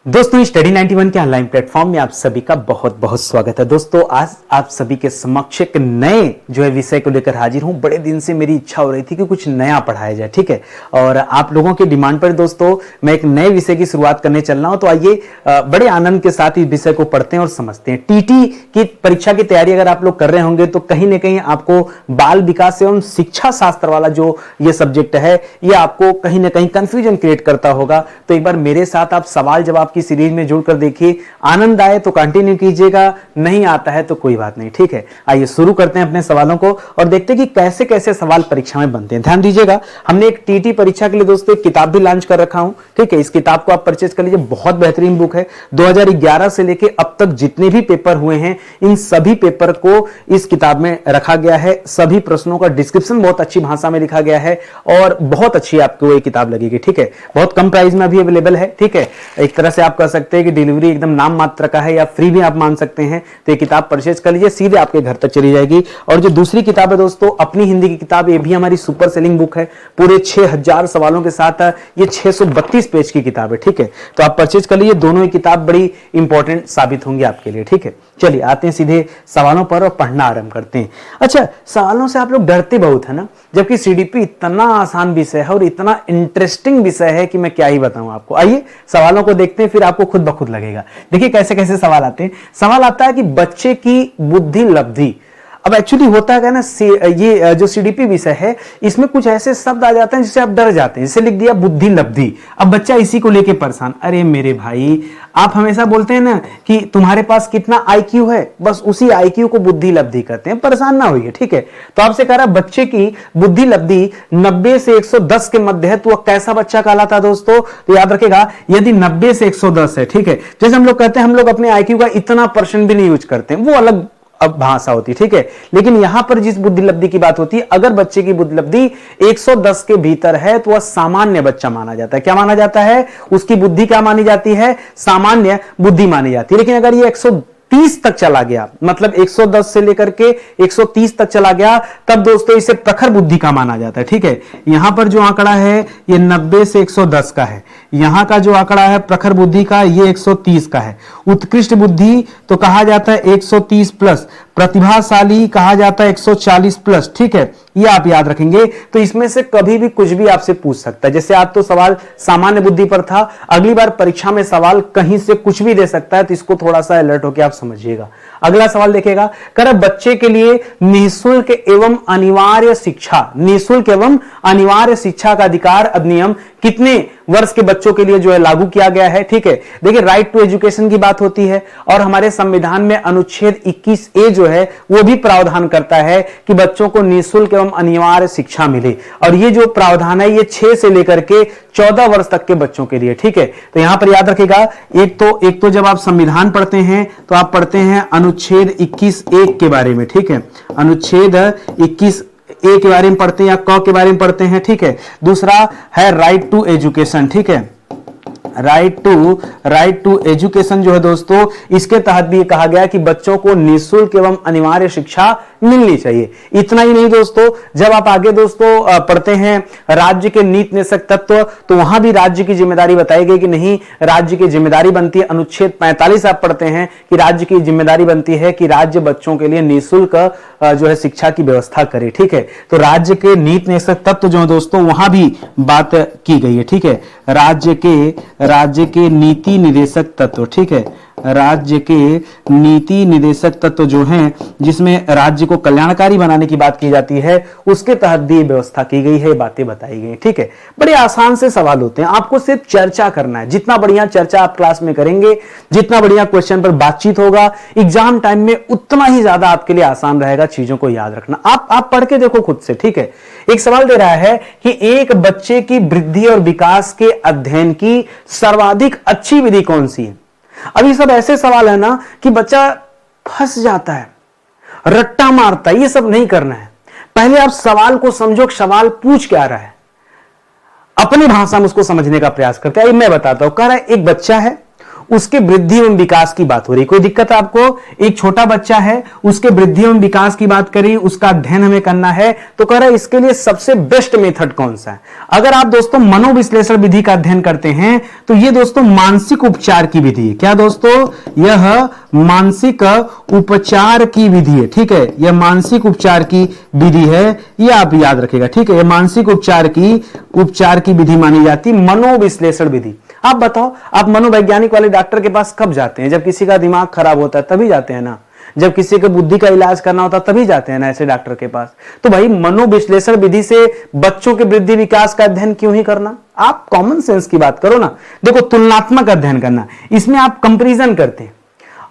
दोस्तों स्टडी 91 के online platform में आप सभी का बहुत बहुत स्वागत है। दोस्तों आज आप सभी के समक्ष एक नए जो है विषय को लेकर हाजिर हूं। बड़े दिन से मेरी इच्छा हो रही थी कि कुछ नया पढ़ाया जाए, ठीक है, और आप लोगों की डिमांड पर दोस्तों मैं एक नए विषय की शुरुआत करने चल रहा हूं। तो आइए बड़े आनंद के साथ इस विषय को पढ़ते हैं और समझते हैं। टीटी की परीक्षा की तैयारी अगर आप लोग कर रहे होंगे तो कहीं ना कहीं आपको बाल विकास एवं शिक्षा शास्त्र वाला जो ये सब्जेक्ट है ये आपको कहीं ना कहीं कंफ्यूजन क्रिएट करता होगा। तो एक बार मेरे साथ आप सवाल जवाब की सीरीज में जुड़कर देखिए। आनंद आए तो कंटिन्यू कीजिएगा, नहीं आता है तो कोई बात नहीं, ठीक है। आइए शुरू करते हैं अपने सवालों को और देखते हैं कि कैसे कैसे सवाल परीक्षा में बनते हैं। ध्यान दीजिएगा, हमने एक टीटी परीक्षा के लिए दोस्तों एक किताब भी लॉन्च कर रखा हूं, ठीक है। इस किताब को आप परचेज कर लीजिए, बहुत बेहतरीन बुक है। 2011 से लेके अब तक जितने भी पेपर हुए हैं इन सभी पेपर को इस किताब में रखा गया है। सभी प्रश्नों का डिस्क्रिप्शन बहुत अच्छी भाषा में लिखा गया है और बहुत अच्छी आपको ये किताब लगेगी, ठीक है। बहुत कम प्राइस में अभी अवेलेबल है, ठीक है। एक तरह से आप कह सकते हैं कि डिलीवरी एकदम नाम मात्र का है या फ्री भी आप मान सकते हैं। तो ये किताब परचेज कर लीजिए, सीधे आपके घर तक चली जाएगी। और जो दूसरी किताब है दोस्तों अपनी हिंदी की किताब, ये भी हमारी सुपर सेलिंग बुक है। पूरे 6000 सवालों के साथ ये 632 पेज की किताब है, ठीक है। तो आप परचेज कर लीजिए, दोनों ही किताब बड़ी इंपॉर्टेंट साबित होंगी आपके लिए, ठीक है। चलिए आते हैं सीधे सवालों पर और पढ़ना आरंभ करते हैं। अच्छा, सवालों से आप लोग डरते बहुत है ना, जबकि सीडीपी इतना आसान विषय है और इतना इंटरेस्टिंग विषय है कि मैं क्या ही बताऊं आपको। आइए सवालों को देखते हैं, फिर आपको खुद ब खुद लगेगा। देखिए कैसे कैसे सवाल आते हैं। सवाल आता है कि बच्चे की बुद्धि लब्धि। अब एक्चुअली होता है ना, ये जो सीडीपी विषय है इसमें कुछ ऐसे शब्द आ जाते हैं जिससे आप डर जाते हैं। जैसे लिख दिया बुद्धि लब्धि, अब बच्चा इसी को लेके परेशान। अरे मेरे भाई, आप हमेशा बोलते हैं ना कि तुम्हारे पास कितना आईक्यू है, बस उसी आईक्यू को बुद्धि लब्धि कहते हैं। परेशान ना होइए, ठीक है। तो आपसे कह रहा बच्चे की बुद्धि लब्धि 90 से 110 के मध्य है तो वह कैसा बच्चा कहलाता है दोस्तों। तो याद रखेगा, यदि 90 से 110 है, ठीक है। जैसे हम लोग कहते हैं हम लोग अपने आईक्यू का इतना % भी नहीं यूज करते हैं, वो अलग अब भाषा होती, ठीक है। लेकिन यहां पर जिस बुद्धि लब्धि की बात होती है, अगर बच्चे की बुद्धि लब्धि 110 के भीतर है तो वह सामान्य बच्चा माना जाता है। क्या माना जाता है? उसकी बुद्धि क्या मानी जाती है? सामान्य बुद्धि मानी जाती है। लेकिन अगर ये 130 तक चला गया, मतलब 110 से लेकर के 130 तक चला गया, तब दोस्तों इसे प्रखर बुद्धि का माना जाता है, ठीक है। यहां पर जो आंकड़ा है ये 90 से 110 का है। यहां का जो आंकड़ा है प्रखर बुद्धि का, ये 130 का है। उत्कृष्ट बुद्धि तो कहा जाता है 130 प्लस, प्रतिभाशाली कहा जाता है 140 प्लस, ठीक है। ये आप याद रखेंगे। तो इसमें से कभी भी कुछ भी आपसे पूछ सकता है। जैसे आज तो सवाल सामान्य बुद्धि पर था, अगली बार परीक्षा में सवाल कहीं से कुछ भी दे सकता है, तो इसको थोड़ा सा अलर्ट होकर आप समझिएगा। अगला सवाल देखेगा, कर बच्चे के लिए निःशुल्क एवं अनिवार्य शिक्षा, निःशुल्क एवं अनिवार्य शिक्षा का अधिकार अधिनियम कितने वर्ष के बच्चों के लिए जो है लागू किया गया है, ठीक है। देखिए राइट टू एजुकेशन की बात होती है और हमारे संविधान में अनुच्छेद 21A जो है वो भी प्रावधान करता है कि बच्चों को निःशुल्क एवं अनिवार्य शिक्षा मिले। और ये जो प्रावधान है ये 6 से लेकर के 14 वर्ष तक के बच्चों के लिए, ठीक है। तो यहां पर याद रखेगा, एक तो जब आप संविधान पढ़ते हैं तो आप पढ़ते हैं अनुच्छेद 21(1) के बारे में, ठीक है। अनुच्छेद 21(a) के बारे में पढ़ते हैं या क के बारे में पढ़ते हैं, ठीक है। दूसरा है राइट टू एजुकेशन, ठीक है। राइट टू एजुकेशन जो है दोस्तों, इसके तहत भी कहा गया कि बच्चों को निःशुल्क एवं अनिवार्य शिक्षा मिलनी चाहिए। इतना ही नहीं दोस्तों, जब आप आगे दोस्तों पढ़ते हैं राज्य के नीति निदेशक तत्व, तो वहां भी राज्य की जिम्मेदारी बताई गई कि नहीं, राज्य की जिम्मेदारी बनती है। अनुच्छेद 45 आप पढ़ते हैं कि राज्य की जिम्मेदारी बनती है कि राज्य बच्चों के लिए निःशुल्क जो है शिक्षा की व्यवस्था करे, ठीक है। तो राज्य के नीति निदेशक तत्व जो है दोस्तों वहां भी बात की गई है, ठीक है। राज्य के नीति निदेशक तत्व, ठीक है। राज्य के नीति निदेशक तत्व जो हैं, जिसमें राज्य को कल्याणकारी बनाने की बात की जाती है, उसके तहत भी व्यवस्था की गई है, बातें बताई गई, ठीक है। बड़े आसान से सवाल होते हैं, आपको सिर्फ चर्चा करना है। जितना बढ़िया चर्चा आप क्लास में करेंगे, जितना बढ़िया क्वेश्चन पर बातचीत होगा एग्जाम टाइम में, उतना ही ज्यादा आपके लिए आसान रहेगा चीजों को याद रखना। आप पढ़ के देखो खुद से, ठीक है। एक सवाल दे रहा है कि एक बच्चे की वृद्धि और विकास के अध्ययन की सर्वाधिक अच्छी विधि कौन सी है। अब ये सब ऐसे सवाल है ना कि बच्चा फंस जाता है, रट्टा मारता है। ये सब नहीं करना है। पहले आप सवाल को समझो, सवाल पूछ क्या रहा है, अपनी भाषा में उसको समझने का प्रयास करते हैं। मैं बताता हूं, कह रहा है एक बच्चा है, उसके वृद्धि एवं विकास की बात हो रही। कोई दिक्कत है आपको? एक छोटा बच्चा है, उसके वृद्धि एवं विकास की बात करी, उसका अध्ययन हमें करना है, तो कह रहा है इसके लिए सबसे बेस्ट मेथड कौन सा है। अगर आप दोस्तों मनोविश्लेषण विधि का अध्ययन करते हैं तो यह दोस्तों मानसिक उपचार की विधि है। क्या दोस्तों? यह मानसिक उपचार की विधि है, ठीक है, यह मानसिक उपचार की विधि है, यह आप याद रखेगा, ठीक है। यह मानसिक उपचार की विधि मानी जाती मनोविश्लेषण विधि। आप बताओ, आप मनोवैज्ञानिक वाले डॉक्टर के पास कब जाते हैं? जब किसी का दिमाग खराब होता है तभी जाते हैं ना। जब किसी के बुद्धि का इलाज करना होता तभी जाते हैं ना ऐसे डॉक्टर के पास। तो भाई मनोविश्लेषण विधि से बच्चों के वृद्धि विकास का अध्ययन क्यों ही करना? आप कॉमन सेंस की बात करो ना। देखो, तुलनात्मक अध्ययन करना, इसमें आप कंपैरिजन करते हैं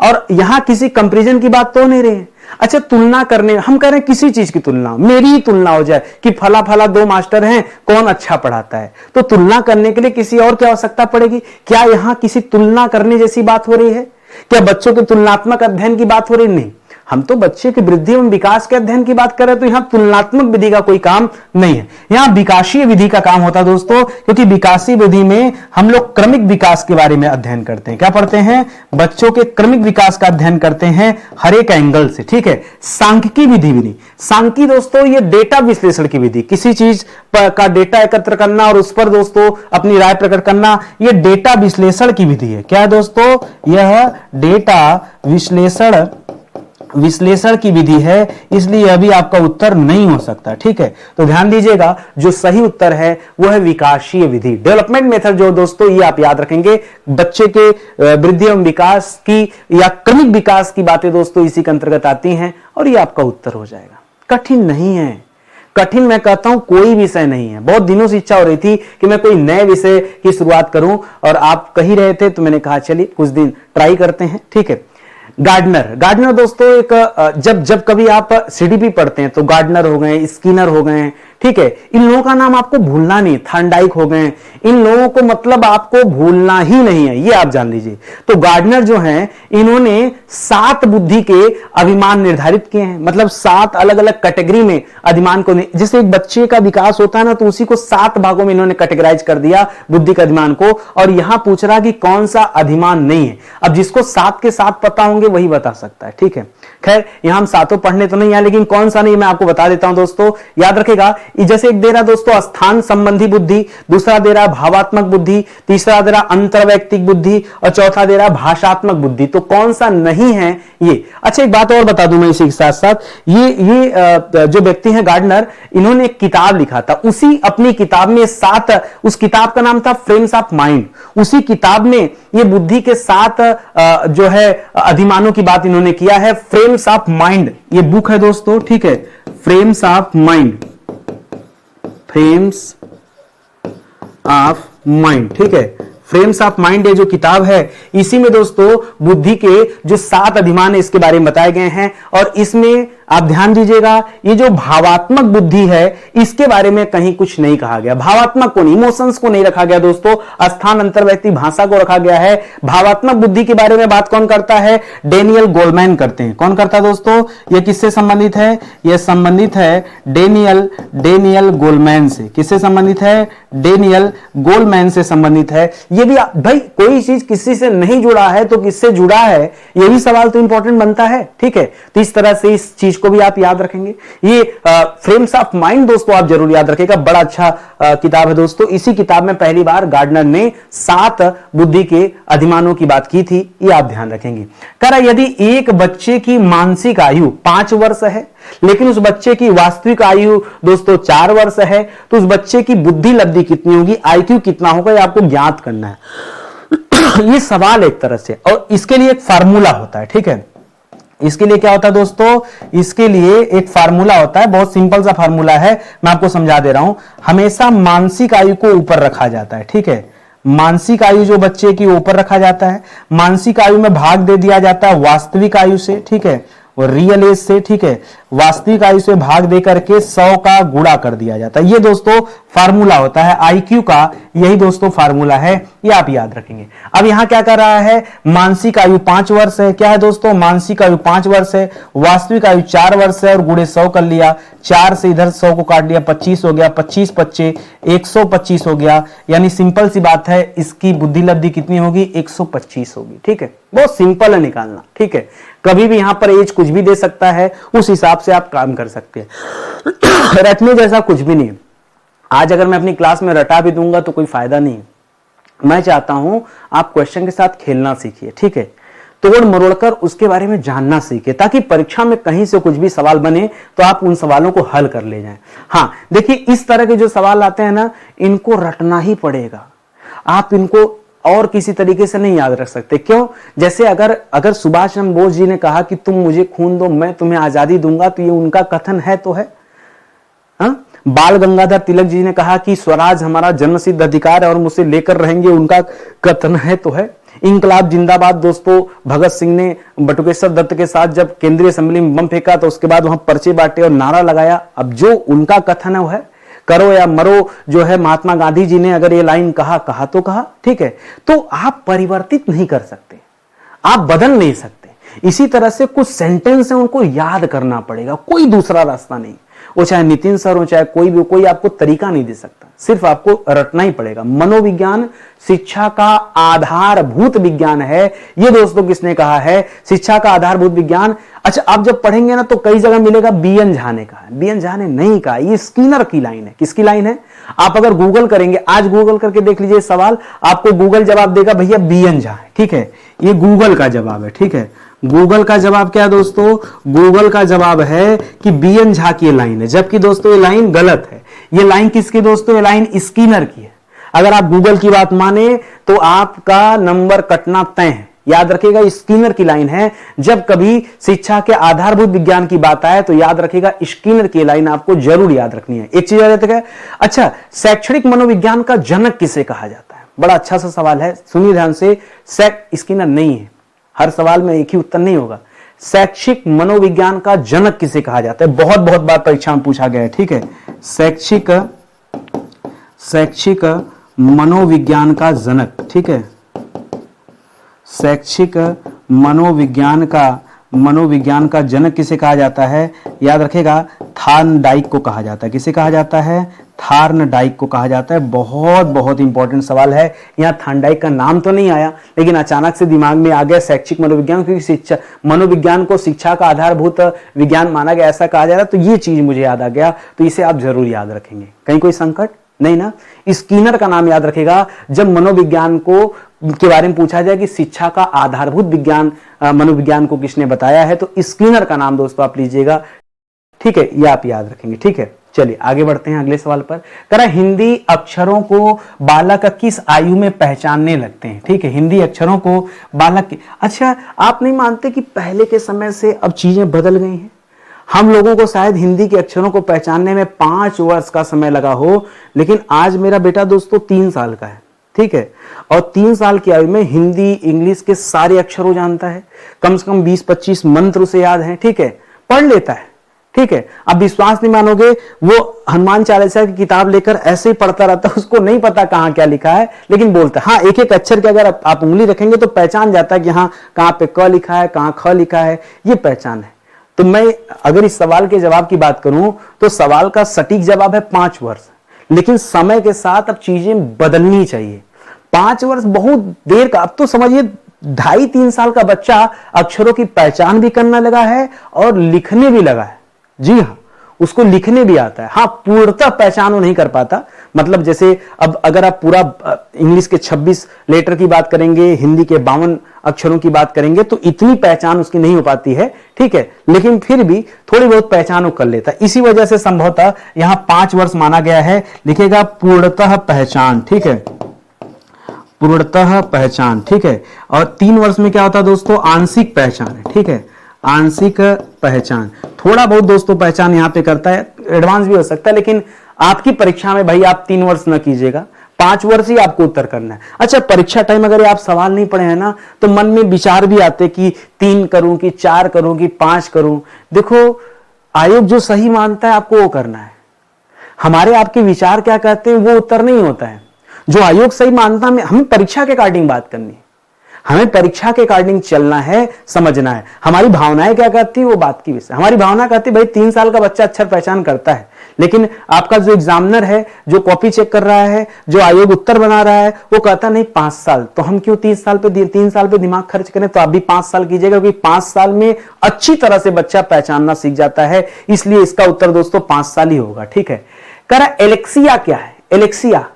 और यहां किसी कंपैरिजन की बात तो नहीं रही है। अच्छा, तुलना करने, हम कह रहे हैं किसी चीज की तुलना, मेरी ही तुलना हो जाए कि फला फला 2 मास्टर हैं, कौन अच्छा पढ़ाता है, तो तुलना करने के लिए किसी और की आवश्यकता पड़ेगी क्या? यहां किसी तुलना करने जैसी बात हो रही है क्या? बच्चों के तुलनात्मक अध्ययन की बात हो रही? नहीं, हम तो बच्चे के वृद्धि एवं विकास के अध्ययन की बात कर रहे हैं, तो यहां तुलनात्मक विधि का कोई काम नहीं है। यहां विकासीय विधि का काम होता है दोस्तों, क्योंकि विकासीय विधि में हम लोग क्रमिक विकास के बारे में अध्ययन करते हैं। क्या पढ़ते हैं? बच्चों के क्रमिक विकास का अध्ययन करते हैं हर एक एंगल से, ठीक है। सांख्यिकी विधि भी नहीं। सांख्यिकी दोस्तों ये डेटा विश्लेषण की विधि, किसी चीज का डेटा एकत्र करना और उस पर दोस्तों अपनी राय प्रकट करना, यह डेटा विश्लेषण की विधि है। क्या है दोस्तों? यह डेटा विश्लेषण की विधि है, इसलिए अभी आपका उत्तर नहीं हो सकता, ठीक है। तो ध्यान दीजिएगा, जो सही उत्तर है वो है विकासीय विधि, डेवलपमेंट मेथड। जो दोस्तों ये आप याद रखेंगे, बच्चे के वृद्धि एवं विकास की या क्रमिक विकास की बातें दोस्तों इसी के अंतर्गत आती हैं और ये आपका उत्तर हो जाएगा। कठिन नहीं है, कठिन मैं कहता हूं कोई विषय नहीं है। बहुत दिनों से इच्छा हो रही थी कि मैं कोई नए विषय की शुरुआत करूं और आप कह ही रहे थे, तो मैंने कहा चलिए कुछ दिन ट्राई करते हैं, ठीक है। गार्डनर दोस्तों एक जब कभी आप सीडीपी पढ़ते हैं तो गार्डनर हो गए, स्किनर हो गए, ठीक है, इन लोगों का नाम आपको भूलना नहीं। थॉर्नडाइक हो गए, इन लोगों को मतलब आपको भूलना ही नहीं है, ये आप जान लीजिए। तो गार्डनर जो हैं, इन्होंने 7 बुद्धि के अभिमान निर्धारित किए हैं, मतलब 7 अलग अलग कैटेगरी में अधिमान को, जैसे एक बच्चे का विकास होता है ना, तो उसी को 7 भागों में इन्होंने कैटेगराइज कर दिया बुद्धि के अधिमान को। और यहां पूछ रहा कि कौन सा अधिमान नहीं है। अब जिसको 7 के 7 पता होंगे वही बता सकता है, ठीक है। खैर यहां हम 7 पढ़ने तो नहीं है, लेकिन कौन सा नहीं मैं आपको बता देता हूं दोस्तों, याद रखेगा। जैसे एक दे रहा दोस्तों स्थान संबंधी बुद्धि, दूसरा दे रहा भावात्मक बुद्धि, तीसरा दे रहा अंतर्वैयक्तिक बुद्धि और चौथा दे रहा भाषात्मक बुद्धि। तो कौन सा नहीं है ये? अच्छा, एक बात और बता दूं मैं इसी के साथ साथ, ये जो व्यक्ति हैं गार्डनर, इन्होंने एक किताब लिखा था। उसी अपनी किताब में 7, उस किताब का नाम था फ्रेम्स ऑफ माइंड। उसी किताब में ये बुद्धि के 7 जो है अधिमानों की बात इन्होंने किया है। फ्रेम्स ऑफ माइंड ये बुक है दोस्तों, ठीक है, frames of mind, frames of mind, ठीक है। फ्रेम्स ऑफ माइंड ये जो किताब है, इसी में दोस्तों बुद्धि के जो 7 अधिमान है इसके बारे में बताए गए हैं। और इसमें आप ध्यान दीजिएगा, ये जो भावात्मक बुद्धि है इसके बारे में कहीं कुछ नहीं कहा गया। भावात्मक को नहीं, इमोशंस को नहीं रखा गया दोस्तों, स्थान अंतर्वैयक्तिक भाषा को रखा गया है। भावात्मक बुद्धि के बारे में बात कौन करता है? डेनियल गोलमैन करते हैं। कौन करता है दोस्तों? यह किससे संबंधित है? यह संबंधित है डेनियल गोलमैन से। किससे संबंधित है? डेनियल गोलमैन से संबंधित है। ये भी भाई कोई चीज किसी से नहीं जुड़ा है तो किससे जुड़ा है, ये भी सवाल तो इंपॉर्टेंट बनता है, ठीक है। तो इस तरह से इस चीज को भी आप याद रखेंगे। ये फ्रेम्स ऑफ माइंड दोस्तों आप जरूर याद रखेगा, बड़ा अच्छा किताब है दोस्तों। इसी किताब में पहली बार गार्डनर ने 7 बुद्धि के अधिमानों की बात की थी, ये आप ध्यान रखेंगे। कह रहा यदि एक बच्चे की मानसिक आयु 5 वर्ष है, लेकिन उस बच्चे की वास्तविक आयु दोस्तों 4 वर्ष है, तो उस बच्चे की बुद्धि लब्धि कितनी होगी, आईक्यू कितना होगा, ये आपको ज्ञात करना है। ये सवाल एक तरह से, और इसके लिए एक फार्मूला होता है, ठीक है। इसके लिए क्या होता है दोस्तों? इसके लिए एक फार्मूला होता है, बहुत सिंपल सा फार्मूला है, मैं आपको समझा दे रहा हूं। हमेशा मानसिक आयु को ऊपर रखा जाता है, ठीक है। मानसिक आयु जो बच्चे की ऊपर रखा जाता है, मानसिक आयु में भाग दे दिया जाता है वास्तविक आयु से, ठीक है, और रियल एज से, ठीक है। वास्तविक आयु से भाग देकर के 100 का गुणा कर दिया जाता है। ये दोस्तों फार्मूला होता है आईक्यू का, यही दोस्तों फार्मूला है, ये आप याद रखेंगे। अब यहां क्या कर रहा है, मानसिक आयु 5 वर्ष है। क्या है दोस्तों, मानसिक आयु 5 वर्ष है, वास्तविक आयु 4 वर्ष है, और गुणे 100 कर लिया, 4 से इधर 100 को काट लिया, 25 हो गया, 25 25 125 हो गया, यानी सिंपल सी बात है, इसकी बुद्धि लब्धि कितनी होगी, 125 होगी। ठीक है, बहुत सिंपल है निकालना। ठीक है, कभी भी यहां पर एज कुछ भी दे सकता है, उस हिसाब से आप काम कर सकते हैं। रटने जैसा कुछ भी नहीं। आज अगर मैं अपनी क्लास में रटा भी दूंगा तो कोई फायदा नहीं। मैं चाहता हूं आप क्वेश्चन के साथ खेलना सीखिए। ठीक है, तोड़ मरोड़कर उसके बारे में जानना सीखिए, ताकि परीक्षा में कहीं से कुछ भी सवाल बने तो आप उन सवालों को हल कर ले जाएं। हाँ देखिए, इस तरह के जो सवाल आते हैं ना, इनको रटना ही पड़ेगा। आप इनको और किसी तरीके से नहीं याद रख सकते। क्यों? जैसे अगर सुभाष चंद्र बोस जी ने कहा कि तुम मुझे खून दो, मैं तुम्हें आजादी दूंगा, तो ये उनका कथन है तो है। हाँ? बाल गंगाधर तिलक जी ने कहा कि स्वराज हमारा जन्मसिद्ध अधिकार है और मुझसे लेकर रहेंगे, उनका कथन है तो है। इंकलाब जिंदाबाद दोस्तों, भगत सिंह ने बटुकेश्वर दत्त के साथ जब केंद्रीय असेंबली में बम फेंका तो उसके बाद वहां पर्चे बांटे और नारा लगाया। अब जो उनका कथन है वो है, करो या मरो, जो है महात्मा गांधी जी ने अगर ये लाइन कहा तो कहा। ठीक है, तो आप परिवर्तित नहीं कर सकते, आप बदल नहीं सकते। इसी तरह से कुछ सेंटेंस है, उनको याद करना पड़ेगा, कोई दूसरा रास्ता नहीं। वो चाहे नितिन सर हो, चाहे कोई भी, कोई आपको तरीका नहीं दे सकता, सिर्फ आपको रटना ही पड़ेगा। मनोविज्ञान शिक्षा का आधारभूत विज्ञान है, ये दोस्तों किसने कहा है, शिक्षा का आधारभूत विज्ञान। अच्छा, आप जब पढ़ेंगे ना तो कई जगह मिलेगा बीएन झा ने कहा, बीएन झा ने नहीं कहा, ये स्किनर की लाइन है। किसकी लाइन है? आप अगर गूगल करेंगे, आज गूगल करके देख लीजिए सवाल, आपको गूगल जवाब देगा भैया बीएन झा है। ठीक है, ये गूगल का जवाब है। ठीक है, गूगल का जवाब क्या है दोस्तों, गूगल का जवाब है कि बीएन झा की लाइन है, जबकि दोस्तों ये लाइन गलत है। ये लाइन किसकी दोस्तों, ये लाइन स्किनर की है। अगर आप गूगल की बात माने तो आपका नंबर कटना तय है। याद रखिएगा, स्किनर की लाइन है। जब कभी शिक्षा के आधारभूत विज्ञान की बात आए तो याद रखिएगा, स्किनर की लाइन आपको जरूर याद रखनी है। एक चीज याद रखिएगा। अच्छा, शैक्षणिक मनोविज्ञान का जनक किसे कहा जाता है? बड़ा अच्छा सा सवाल है, सुनिए ध्यान से। स्किनर नहीं है, हर सवाल में एक ही उत्तर नहीं होगा। शैक्षिक मनोविज्ञान का जनक किसे कहा जाता है? बहुत बहुत बार परीक्षा में पूछा गया है। ठीक है, शैक्षिक मनोविज्ञान का जनक। ठीक है, शैक्षिक मनोविज्ञान का जनक किसे कहा जाता है? याद रखेगा, थार्नडाइक को कहा जाता है। किसे कहा जाता है? थार्नडाइक को कहा जाता है। बहुत बहुत इंपॉर्टेंट सवाल है। यहां थार्नडाइक का नाम तो नहीं आया, लेकिन अचानक से दिमाग में आ गया शैक्षिक मनोविज्ञान, क्योंकि शिक्षा मनोविज्ञान को शिक्षा का आधारभूत विज्ञान माना गया, ऐसा कहा जा रहा है, तो ये चीज मुझे याद आ गया। तो इसे आप जरूर याद रखेंगे, कहीं कोई संकट नहीं ना। स्किनर का नाम याद रखेगा। जब मनोविज्ञान को के बारे में पूछा जाए कि शिक्षा का आधारभूत विज्ञान मनोविज्ञान को किसने बताया है, तो स्किनर का नाम दोस्तों आप लीजिएगा। ठीक है, ये आप याद रखेंगे। ठीक है, चलिए आगे बढ़ते हैं अगले सवाल पर। कह रहा हिंदी अक्षरों को बालक किस आयु में पहचानने लगते हैं? ठीक है, हिंदी अक्षरों को बालक की। अच्छा, आप नहीं मानते कि पहले के समय से अब चीजें बदल गई हैं? हम लोगों को शायद हिंदी के अक्षरों को पहचानने में 5 वर्ष का समय लगा हो, लेकिन आज मेरा बेटा दोस्तों 3 साल का है। ठीक है, और 3 साल की आयु में हिंदी इंग्लिश के सारे अक्षरों जानता है, कम से कम 20-25 मंत्र उसे याद है। ठीक है, पढ़ लेता है। ठीक है, अब विश्वास नहीं मानोगे, वो हनुमान चालीसा की किताब लेकर ऐसे ही पढ़ता रहता है, उसको नहीं पता कहां क्या लिखा है, लेकिन बोलता है। हाँ, एक एक अक्षर के अगर आप उंगली रखेंगे तो पहचान जाता है कि हाँ कहां पे क लिखा है, कहां ख लिखा है, ये पहचान है। तो मैं अगर इस सवाल के जवाब की बात करूं तो सवाल का सटीक जवाब है 5 वर्ष, लेकिन समय के साथ अब चीजें बदलनी चाहिए। 5 वर्ष बहुत देर का, अब तो समझिए 2.5-3 साल का बच्चा अक्षरों की पहचान भी करने लगा है और लिखने भी लगा है। जी हाँ, उसको लिखने भी आता है। हाँ, पूर्णतः पहचान वो नहीं कर पाता, मतलब जैसे अब अगर आप पूरा इंग्लिश के 26 लेटर की बात करेंगे, हिंदी के 52 अक्षरों की बात करेंगे, तो इतनी पहचान उसकी नहीं हो पाती है। ठीक है, लेकिन फिर भी थोड़ी बहुत पहचान वो कर लेता है। इसी वजह से संभवतः यहां 5 वर्ष माना गया है। लिखेगा पूर्णतः पहचान। ठीक है, पूर्णतः पहचान। ठीक है, और 3 वर्ष में क्या होता है दोस्तों? आंशिक पहचान है। ठीक है, आंशिक पहचान। थोड़ा बहुत दोस्तों पहचान यहां पे करता है, एडवांस भी हो सकता है, लेकिन आपकी परीक्षा में भाई आप 3 वर्ष न कीजिएगा, 5 वर्ष ही आपको उत्तर करना है। अच्छा, परीक्षा टाइम अगर आप सवाल नहीं पढ़े हैं ना, तो मन में विचार भी आते कि 3 करूं कि 4 करूं कि 5 करूं। देखो, आयोग जो सही मानता है आपको वो करना है। हमारे आपके विचार क्या कहते हैं वो उत्तर नहीं होता है। जो आयोग सही मानता है, हमें परीक्षा के अकॉर्डिंग बात करनी है, हमें परीक्षा के अकॉर्डिंग चलना है, समझना है। हमारी भावनाएं क्या कहती है वो बात की विषय। हमारी भावना कहती है भाई 3 साल का बच्चा अक्षर पहचान करता है, लेकिन आपका जो एग्जामिनर है, जो कॉपी चेक कर रहा है, जो आयोग उत्तर बना रहा है, वो कहता नहीं 5 साल। तो हम क्यों 3 साल पे दिमाग खर्च करें? तो आप भी 5 साल कीजिएगा, क्योंकि 5 साल में अच्छी तरह से बच्चा पहचानना सीख जाता है। इसलिए इसका उत्तर दोस्तों 5 साल ही होगा। ठीक है। कह रहा एलेक्सिया क्या है? एलेक्सिया,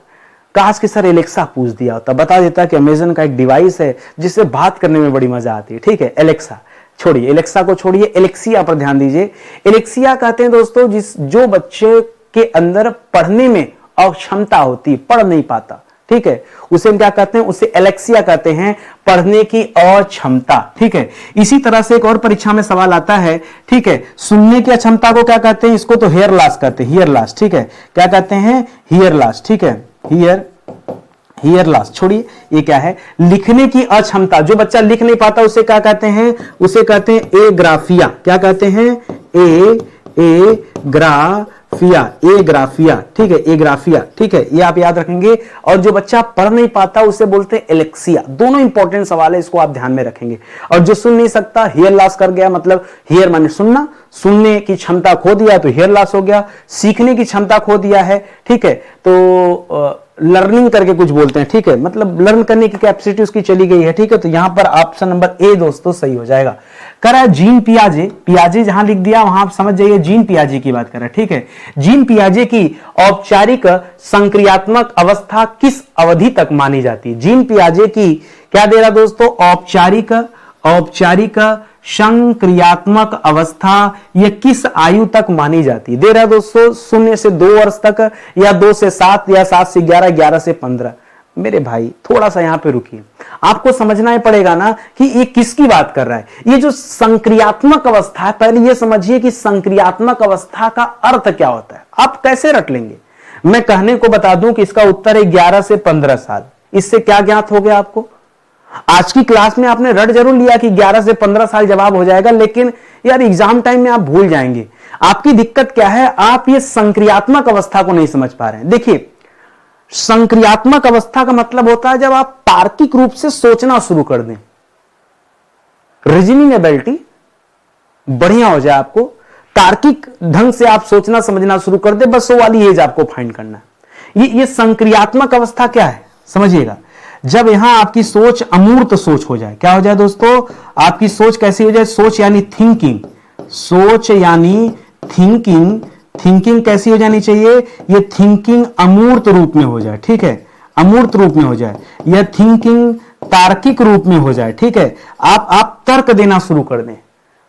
काश कि सर एलेक्सा पूछ दिया होता, बता देता कि अमेजन का एक डिवाइस है जिससे बात करने में बड़ी मजा आती है। ठीक है, एलेक्सा छोड़िए, एलेक्सा को छोड़िए, एलेक्सिया पर ध्यान दीजिए। एलेक्सिया कहते हैं दोस्तों जो बच्चे के अंदर पढ़ने में अक्षमता होती है, पढ़ नहीं पाता, ठीक है, उसे हम क्या कहते हैं? उसे एलेक्सिया कहते हैं, पढ़ने की अक्षमता। ठीक है। इसी तरह से एक और परीक्षा में सवाल आता है, ठीक है, सुनने की अक्षमता को क्या कहते हैं? इसको तो हेयर लॉस कहते हैं, हियर लॉस। ठीक है, क्या कहते हैं? Here loss. ठीक है, हियर लॉस छोड़िए, ये क्या है? लिखने की अक्षमता, जो बच्चा लिख नहीं पाता उसे क्या कहते हैं? उसे कहते हैं एग्राफिया। क्या कहते हैं? एग्राफिया। ठीक है, एग्राफिया। ठीक है, ये आप याद रखेंगे। और जो बच्चा पढ़ नहीं पाता उसे बोलते हैं एलेक्सिया। दोनों इंपॉर्टेंट सवाल है, इसको आप ध्यान में रखेंगे। और जो सुन नहीं सकता, हियर लॉस कर गया, मतलब हियर माने सुनना, सुनने की क्षमता खो दिया तो हियर लॉस हो गया। सीखने की क्षमता खो दिया है, ठीक है, तो लर्निंग करके कुछ बोलते हैं। ठीक है, मतलब लर्न करने की कैपेसिटी उसकी चली गई है। ठीक है, तो यहां पर ऑप्शन नंबर ए दोस्तों सही हो जाएगा। कर रहा है जीन पियाजे, पियाजे जहां लिख दिया वहां आप समझ जाइए जीन पियाजे की बात कर रहा है। ठीक है, जीन पियाजे की औपचारिक संक्रियात्मक अवस्था किस अवधि तक मानी जाती है? जीन पियाजे की क्या दे रहा दोस्तों? औपचारिक संक्रियात्मक अवस्था यह किस आयु तक मानी जाती है? दे रहा दोस्तों 0 से 2 वर्ष तक, या 2 से 7, या 7 से 11, 11 से 15। मेरे भाई थोड़ा सा यहां पे रुकिए, आपको समझना ही पड़ेगा ना कि ये किसकी बात कर रहा है। ये जो संक्रियात्मक अवस्था है, पहले ये समझिए कि संक्रियात्मक अवस्था का अर्थ क्या होता है। आप कैसे रट लेंगे? मैं कहने को बता दूं कि इसका उत्तर है 11 से 15 साल। इससे क्या ज्ञात हो गया आपको? आज की क्लास में आपने रट जरूर लिया कि 11 से 15 साल जवाब हो जाएगा, लेकिन यार एग्जाम टाइम में आप भूल जाएंगे। आपकी दिक्कत क्या है? आप ये संक्रियात्मक अवस्था को नहीं समझ पा रहे हैं। देखिए, संक्रियात्मक अवस्था का मतलब होता है जब आप तार्किक रूप से सोचना शुरू कर दें, रीजनिंग एबिलिटी बढ़िया हो जाए, आपको तार्किक ढंग से आप सोचना समझना शुरू कर दे, बस वो वाली एज आपको फाइंड करना है। ये संक्रियात्मक अवस्था क्या है समझिएगा? जब यहां आपकी सोच अमूर्त सोच हो जाए। क्या हो जाए दोस्तों? आपकी सोच कैसी हो जाए? सोच यानी थिंकिंग, सोच यानी थिंकिंग, थिंकिंग कैसी हो जानी चाहिए? ये थिंकिंग अमूर्त रूप में हो जाए। ठीक है, अमूर्त रूप में हो जाए, यह थिंकिंग तार्किक रूप में हो जाए। ठीक है, आप तर्क देना शुरू कर दें।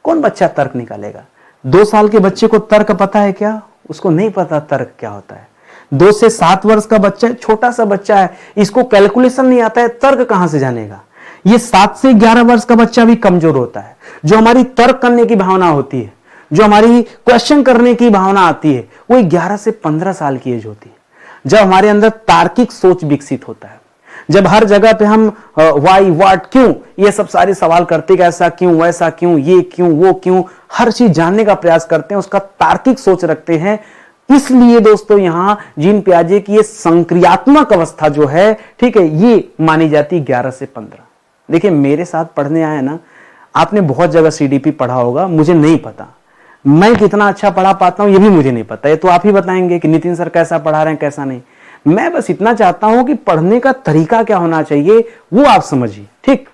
कौन बच्चा तर्क निकालेगा? 2 साल के बच्चे को तर्क पता है क्या? उसको नहीं पता तर्क क्या होता है। 2 से 7 वर्ष का बच्चा, छोटा सा बच्चा है, इसको कैलकुलेशन नहीं आता है, तर्क कहां से जानेगा? ये 7 से 11 वर्ष का बच्चा भी कमजोर होता है। जो हमारी तर्क करने की भावना होती है, जो हमारी क्वेश्चन करने की भावना आती है, वो 11 से 15 साल की एज होती है, जब हमारे अंदर तार्किक सोच विकसित होता है। जब हर जगह पे हम वाई, व्हाट, क्यों, ये सब सारे सवाल करते कि ऐसा क्यों, वैसा क्यों, ये क्यों, वो क्यों, हर चीज जानने का प्रयास करते हैं, उसका तार्किक सोच रखते हैं। इसलिए दोस्तों यहां जीन पियाजे की ये संक्रियात्मक अवस्था जो है, ठीक है, ये मानी जाती 11 से 15। देखिए, मेरे साथ पढ़ने आए ना, आपने बहुत जगह सीडीपी पढ़ा होगा, मुझे नहीं पता मैं कितना अच्छा पढ़ा पाता हूं, ये भी मुझे नहीं पता। ये तो आप ही बताएंगे कि नितिन सर कैसा पढ़ा रहे हैं, कैसा नहीं। मैं बस इतना चाहता हूं कि पढ़ने का तरीका क्या होना चाहिए वो आप समझिए। ठीक,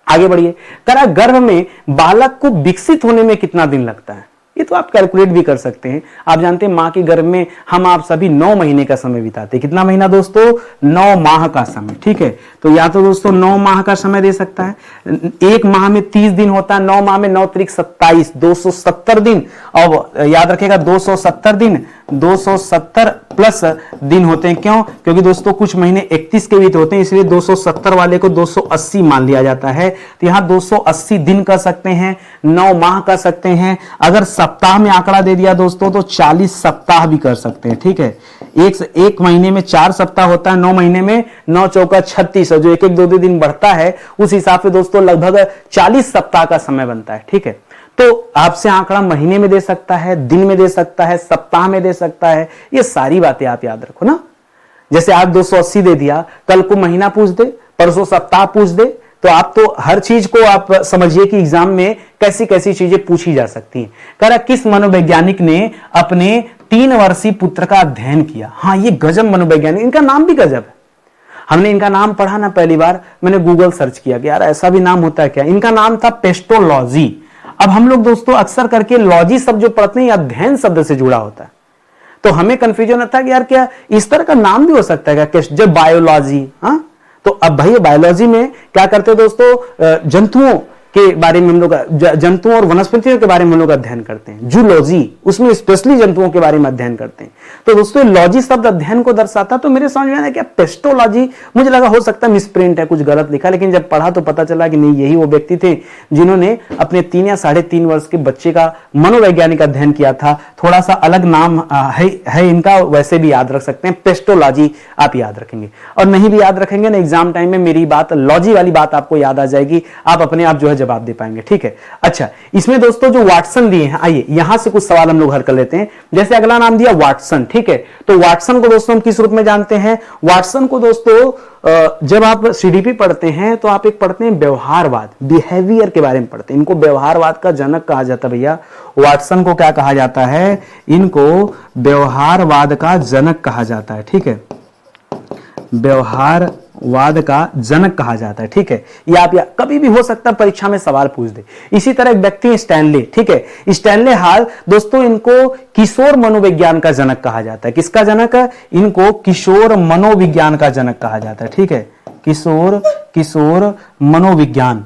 आगे बढ़िए। करा गर्भ में बालक को विकसित होने में कितना दिन लगता है? ये तो आप कैलकुलेट भी कर सकते हैं। आप जानते हैं मां के गर्भ में हम आप सभी 9 महीने का समय बिताते हैं। कितना महीना दोस्तों? 9 माह का समय। ठीक है, तो या तो दोस्तों 9 माह का समय दे सकता है। 1 माह में 30 दिन होता है, 9 माह में 9 त्रिक 27, 270 दिन। अब याद रखेगा 270 दिन, 270 प्लस दिन होते हैं। क्यों? क्योंकि दोस्तों कुछ महीने 31 के भी तो होते हैं, इसलिए 270 वाले को 280 मान लिया जाता है। तो यहां 280 दिन कर सकते हैं, 9 माह कर सकते हैं। अगर सप्ताह में आंकड़ा दे दिया दोस्तों तो 40 सप्ताह भी कर सकते हैं। ठीक है, एक महीने में 4 सप्ताह होता है, 9 महीने में 9 चौका 36, और जो एक 2 दिन बढ़ता है उस हिसाब से दोस्तों लगभग 40 सप्ताह का समय बनता है। ठीक है, तो आपसे आंकड़ा महीने में दे सकता है, दिन में दे सकता है, सप्ताह में दे सकता है। ये सारी बातें आप याद रखो ना। जैसे आज 280 दे दिया, कल को महीना पूछ दे, परसों सप्ताह पूछ दे, तो आप तो हर चीज को आप समझिए कि एग्जाम में कैसी कैसी चीजें पूछी जा सकती हैं। कह रहा किस मनोवैज्ञानिक ने अपने 3 वर्षीय पुत्र का अध्ययन किया। हाँ, ये गजब मनोवैज्ञानिक, इनका नाम भी गजब है। हमने इनका नाम पढ़ा ना पहली बार, मैंने गूगल सर्च किया कि यार ऐसा भी नाम होता है क्या। इनका नाम था पेस्टोलॉजी। अब हम लोग दोस्तों अक्सर करके लॉजी शब्द जो पढ़ते हैं अध्ययन शब्द से जुड़ा होता है, तो हमें कंफ्यूजन होता है कि यार क्या इस तरह का नाम भी हो सकता है क्या, जब बायोलॉजी। हाँ, तो अब भाई बायोलॉजी में क्या करते हैं दोस्तों, जंतुओं के बारे में हम लोग, जंतुओं और वनस्पतियों के बारे में हम लोग अध्ययन करते हैं। जूलॉजी, उसमें स्पेशली जंतुओं के बारे में अध्ययन करते हैं। तो दोस्तों लॉजी शब्द अध्ययन को दर्शाता, तो मेरे समझ में आया क्या पेस्टोलॉजी। मुझे लगा हो सकता है मिसप्रिंट है, कुछ गलत लिखा, लेकिन जब पढ़ा तो पता चला कि नहीं, यही वो व्यक्ति थे जिन्होंने अपने 3 या 3.5 वर्ष के बच्चे का मनोवैज्ञानिक अध्ययन किया था। थोड़ा सा अलग नाम है इनका, वैसे भी याद रख सकते हैं, पेस्टोलॉजी आप याद रखेंगे। और नहीं भी याद रखेंगे ना, एग्जाम टाइम में मेरी बात लॉजी वाली बात आपको याद आ जाएगी, आप अपने आप जो है जवाब दे पाएंगे। ठीक है, अच्छा इसमें दोस्तों जो वाटसन दिए हैं, आइए यहां से कुछ सवाल हम लोग हल कर लेते हैं। जैसे अगला नाम दिया वाटसन, ठीक है, तो वाटसन को दोस्तों हम किस रूप में जानते हैं। वाटसन को दोस्तों जब आप सीडीपी पढ़ते हैं तो आप एक पढ़ते हैं व्यवहारवाद, बिहेवियर के बारे में पढ़ते हैं। इनको व्यवहारवाद का जनक कहा जाता है भैया। वाटसन को क्या कहा जाता है, इनको व्यवहारवाद का जनक कहा जाता है। ठीक है, व्यवहारवाद का जनक कहा जाता है। ठीक है, ये आप कभी भी हो सकता है परीक्षा में सवाल पूछ दे। इसी तरह एक व्यक्ति स्टैनले, ठीक है, स्टैनले हाल दोस्तों इनको किशोर मनोविज्ञान का जनक कहा जाता है। किसका जनक है, इनको किशोर मनोविज्ञान का जनक कहा जाता है। ठीक है, किशोर मनोविज्ञान।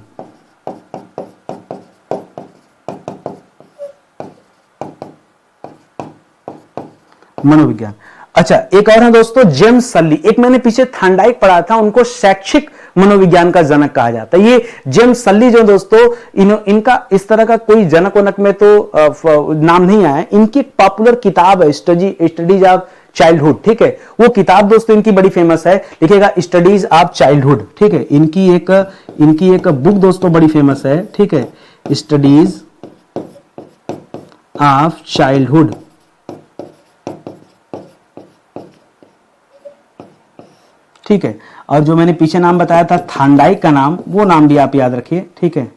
मनोविज्ञान। अच्छा एक और है दोस्तों जेम्स सल्ली, एक मैंने पीछे थांडाइक पढ़ा था, उनको शैक्षिक मनोविज्ञान का जनक कहा जाता है। ये जेम्स सल्ली जो दोस्तों इनका इस तरह का कोई जनक वनक में तो नाम नहीं आया। इनकी एक पॉपुलर किताब है स्टडीज ऑफ चाइल्डहुड। ठीक है, वो किताब दोस्तों इनकी बड़ी फेमस है, लिखेगा स्टडीज ऑफ चाइल्डहुड। ठीक है, इनकी एक बुक दोस्तों बड़ी फेमस है। ठीक है, स्टडीज ऑफ चाइल्डहुड। ठीक है, और जो मैंने पीछे नाम बताया था थांडाइक का नाम, वो नाम भी आप याद रखिए। ठीक है,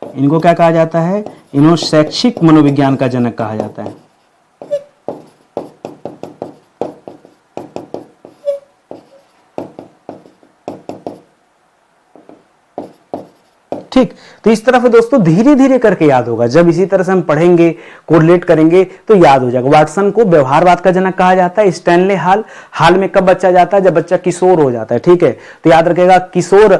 इनको क्या कहा जाता है, इन्हों शैक्षिक मनोविज्ञान का जनक कहा जाता है। ठीक, तो इस तरह से दोस्तों धीरे धीरे करके याद होगा। जब इसी तरह से हम पढ़ेंगे, कोरिलेट करेंगे तो याद हो जाएगा। वाटसन को व्यवहारवाद का जनक कहा जाता है। स्टैनले हाल में कब बच्चा जाता है, जब बच्चा किशोर हो जाता है। ठीक है, तो याद रखेगा किशोर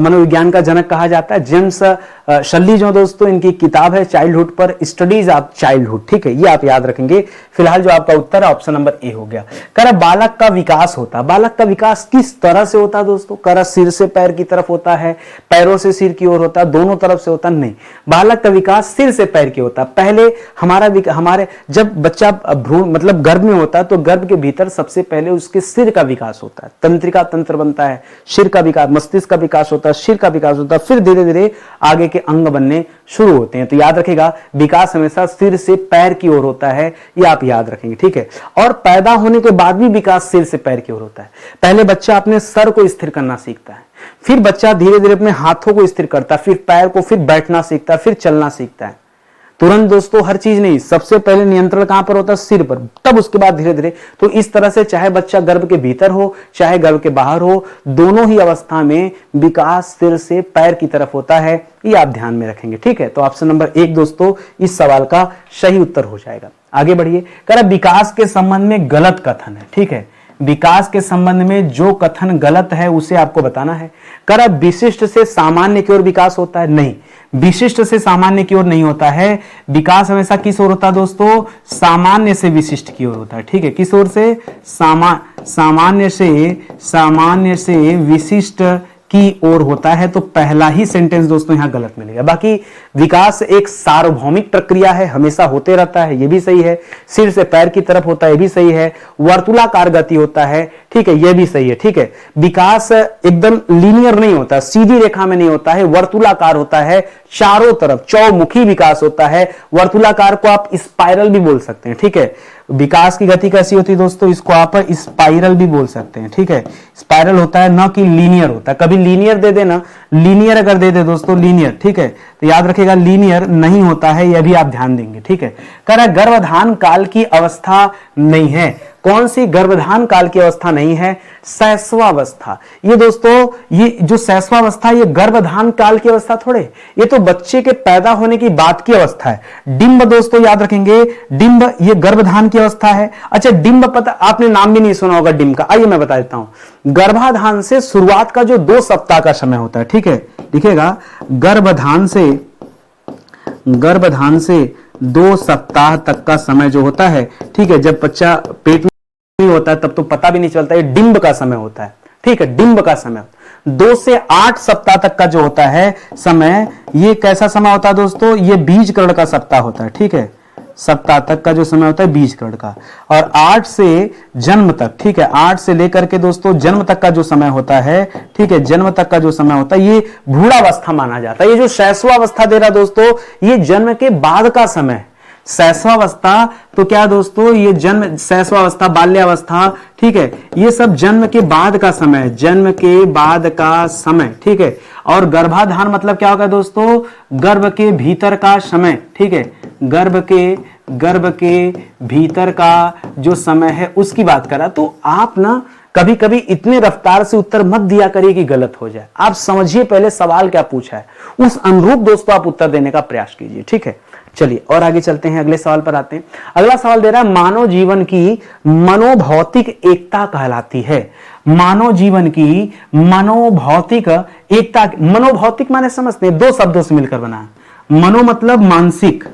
मनोविज्ञान का जनक कहा जाता है। जेम्स सल्ली जो दोस्तों इनकी किताब है चाइल्डहुड पर, स्टडीज ऑफ चाइल्डहुड। ठीक है, ये आप याद रखेंगे। फिलहाल जो आपका उत्तर है ऑप्शन नंबर ए हो गया। कह रहा बालक का विकास होता है। बालक का विकास किस तरह से होता है दोस्तों, कह रहा सिर से पैर की तरफ होता है, पैरों से सिर की ओर होता है, दोनों तरफ से होता नहीं। बालक का विकास सिर से पैर की होता है। पहले हमारे जब बच्चा भ्रूण मतलब गर्भ में होता है तो गर्भ के भीतर सबसे पहले उसके सिर का विकास होता है, तंत्रिका तंत्र बनता है, सिर का विकास, मस्तिष्क का विकास होता है, सिर का विकास होता है, फिर धीरे धीरे आगे के अंग बनने शुरू होते हैं। तो याद रखेगा विकास हमेशा सिर से पैर की ओर होता है, ये आप याद रखेंगे। ठीक है, और पैदा होने के बाद भी विकास सिर से पैर की ओर होता है। पहले बच्चा अपने सर को स्थिर करना सीखता है, फिर बच्चा धीरे धीरे अपने हाथों को स्थिर करता है, फिर पैर को, फिर बैठना सीखता है, फिर चलना सीखता है। तुरंत दोस्तों हर चीज नहीं, सबसे पहले नियंत्रण कहां पर होता है, सिर पर, तब उसके बाद धीरे धीरे। तो इस तरह से चाहे बच्चा गर्भ के भीतर हो चाहे गर्भ के बाहर हो, दोनों ही अवस्था में विकास सिर से पैर की तरफ होता है, ये आप ध्यान में रखेंगे। ठीक है, तो ऑप्शन नंबर 1 दोस्तों इस सवाल का सही उत्तर हो जाएगा। आगे बढ़िए, कह रहा विकास के संबंध में गलत कथन है। ठीक है, विकास के संबंध में जो कथन गलत है उसे आपको बताना है। कह रहा विशिष्ट से सामान्य की ओर विकास होता है, नहीं, विशिष्ट से सामान्य की ओर नहीं होता है। विकास हमेशा किस ओर होता है दोस्तों, सामान्य से विशिष्ट की ओर होता है। ठीक है, किस ओर से, सामान्य से विशिष्ट की ओर होता है, तो पहला ही सेंटेंस दोस्तों यहां गलत मिलेगा। बाकी विकास एक सार्वभौमिक प्रक्रिया है, हमेशा होते रहता है, यह भी सही है। सिर से पैर की तरफ होता है, यह भी सही है। वर्तुलाकार गति होता है, ठीक है, यह भी सही है। ठीक है, विकास एकदम लीनियर नहीं होता, सीधी रेखा में नहीं होता है, वर्तुलाकार होता है, चारों तरफ चौमुखी विकास होता है। वर्तुलाकार को आप स्पाइरल भी बोल सकते हैं। ठीक है, विकास की गति कैसी होती है दोस्तों, इसको आप स्पाइरल भी बोल सकते हैं। ठीक है, स्पाइरल होता है, ना कि लीनियर होता है। कभी लीनियर दे देना, लीनियर अगर दे दे दोस्तों लीनियर, ठीक है, तो याद रखिएगा लीनियर नहीं होता है, यह भी आप ध्यान देंगे। ठीक है, कह रहा है गर्भधान काल की अवस्था नहीं है। कौन सी गर्भधान काल की अवस्था नहीं है? शैशवावस्था। ये दोस्तों, ये जो शैशवावस्था, ये गर्भधान काल की अवस्था थोड़े, ये तो बच्चे के पैदा होने की बात की अवस्था है। डिंब दोस्तों याद रखेंगे, डिंब ये गर्भधान की अवस्था है। अच्छा, डिंब पता, आपने नाम भी नहीं सुना होगा डिंब का, आइए मैं बता देता हूं। गर्भाधान से शुरुआत का जो 2 सप्ताह का समय होता है, ठीक है, लिखिएगा, गर्भधान से 2 सप्ताह तक का समय जो होता है, ठीक है, जब बच्चा पेट में होता है तब तो पता भी नहीं चलता, ये डिंब का समय होता है। ठीक है, डिंब का समय 2 से 8 सप्ताह तक का जो होता है समय, ये कैसा समय होता है दोस्तों? ये बीजकर्ण का सप्ताह होता है। ठीक है, सप्ताह तक का जो समय होता है बीजकर्ण का। और 8 से जन्म तक, ठीक है, 8 से लेकर के दोस्तों जन्म तक का जो समय होता है, ठीक है, जन्म तक का जो समय होता है, ये भ्रूणावस्था माना जाता है। ये जो शैशवावस्था दे रहा दोस्तों, ये जन्म के बाद का समय। शैशवावस्था तो क्या दोस्तों, ये जन्म, शैशवावस्था, बाल्यावस्था, ठीक है, ये सब जन्म के बाद का समय, जन्म के बाद का समय। ठीक है, और गर्भाधान मतलब क्या होगा दोस्तों? गर्भ के भीतर का समय। ठीक है, गर्भ के भीतर का जो समय है उसकी बात करा। तो आप ना कभी कभी इतने रफ्तार से उत्तर मत दिया करिए कि गलत हो जाए। आप समझिए पहले सवाल क्या पूछा है, उस अनुरूप दोस्तों आप उत्तर देने का प्रयास कीजिए। ठीक है, चलिए और आगे चलते हैं, अगले सवाल पर आते हैं। अगला सवाल दे रहा है, मानव जीवन की मनोभौतिक एकता कहलाती है। मानव जीवन की मनोभौतिक एकता, मनोभौतिक माने समझते हैं, 2 शब्दों से मिलकर बना है। मनो मतलब मानसिक,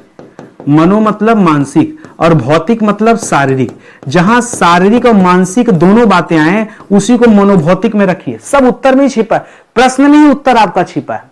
मनो मतलब मानसिक, और भौतिक मतलब शारीरिक। जहां शारीरिक और मानसिक दोनों बातें आए, उसी को मनोभौतिक में रखिए। सब उत्तर में ही छिपा है, प्रश्न में ही उत्तर आपका छिपा है।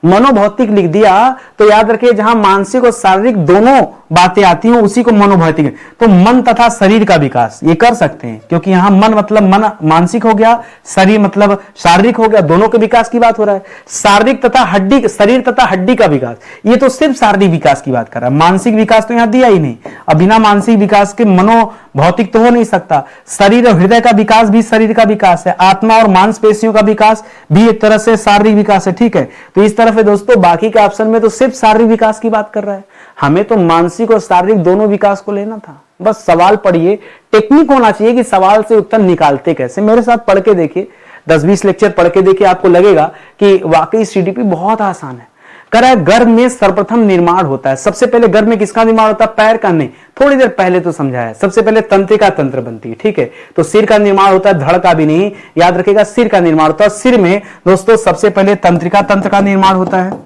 मनोभौतिक लिख दिया तो याद रखिए, जहां मानसिक और शारीरिक दोनों बातें आती हैं उसी को मनोभौतिक। तो मन तथा शरीर का विकास ये कर सकते हैं, क्योंकि यहां मन मतलब मन मानसिक हो गया, शरीर मतलब शारीरिक हो गया, दोनों के विकास की बात हो रहा है। शारीरिक तथा हड्डी, शरीर तथा हड्डी का विकास, ये तो सिर्फ शारीरिक विकास की बात कर रहा है, मानसिक विकास तो यहां दिया ही नहीं। अब बिना मानसिक विकास के मनोभौतिक तो हो नहीं सकता। शरीर और हृदय का विकास भी शरीर का विकास है, आत्मा और मांसपेशियों का विकास भी एक तरह से शारीरिक विकास है। ठीक है, तो इस तरफ है दोस्तों, बाकी के ऑप्शन में तो सिर्फ शारीरिक विकास की बात कर रहा है। हमें तो मानसिक और शारीरिक दोनों विकास को लेना था। बस सवाल पढ़िए, टेक्निक होना चाहिए कि सवाल से उत्तर निकालते कैसे। मेरे साथ पढ़ के देखिए, 10-20 लेक्चर पढ़ के देखिए, आपको लगेगा कि वाकई सीडीपी बहुत आसान है। कह रहा है गर्भ में सर्वप्रथम निर्माण होता है। सबसे पहले गर्भ में किसका निर्माण होता है? पैर का नहीं, थोड़ी देर पहले तो समझाया। सबसे पहले तंत्रिका तंत्र बनती है। ठीक है, तो सिर का निर्माण होता है, धड़ का भी नहीं, याद रखिएगा सिर का निर्माण होता है। सिर में दोस्तों सबसे पहले तंत्रिका तंत्र का निर्माण होता है,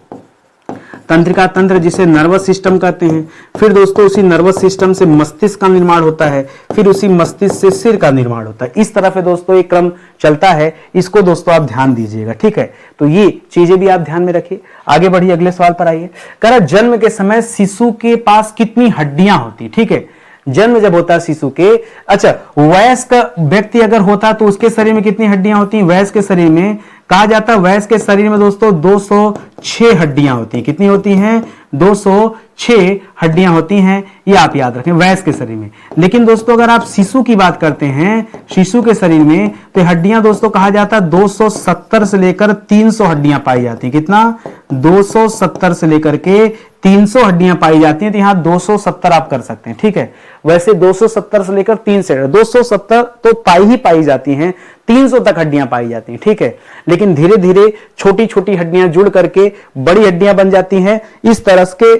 तंत्रिका तंत्र जिसे नर्वस सिस्टम कहते हैं। फिर दोस्तों उसी नर्वस सिस्टम से मस्तिष्क का निर्माण होता है, फिर उसी मस्तिष्क से सिर का निर्माण होता है। इस तरह से दोस्तों एक क्रम चलता है, इसको दोस्तों आप ध्यान दीजिएगा। ठीक है, तो ये चीजें भी आप ध्यान में रखिए। आगे बढ़िए, अगले सवाल पर आइए। कह रहा जन्म के समय शिशु के पास कितनी हड्डियां होती? ठीक है, जन्म जब होता है शिशु के, अच्छा वयस्क व्यक्ति अगर होता तो उसके शरीर में कितनी हड्डियां होती? वयस्क के शरीर में कहा जाता है, वयस्क के शरीर में दोस्तों 206 हड्डियां होती हैं। कितनी होती हैं? 206 हड्डियां होती हैं, ये आप याद रखें वयस्क के शरीर में। लेकिन दोस्तों अगर आप शिशु की बात करते हैं, शिशु के शरीर में, तो हड्डियां दोस्तों कहा जाता है 270 से लेकर 300 हड्डियां पाई जाती हैं। कितना? 270 से लेकर के 300 हड्डियां पाई जाती हैं। तो यहां 270 आप कर सकते हैं। ठीक है, वैसे 270 से लेकर 300, 270 तो पाई जाती हैं, 300 तक हड्डियां पाई जाती हैं। ठीक है, लेकिन धीरे धीरे छोटी छोटी हड्डियां जुड़ करके बड़ी हड्डियां बन जाती हैं। इस तरह के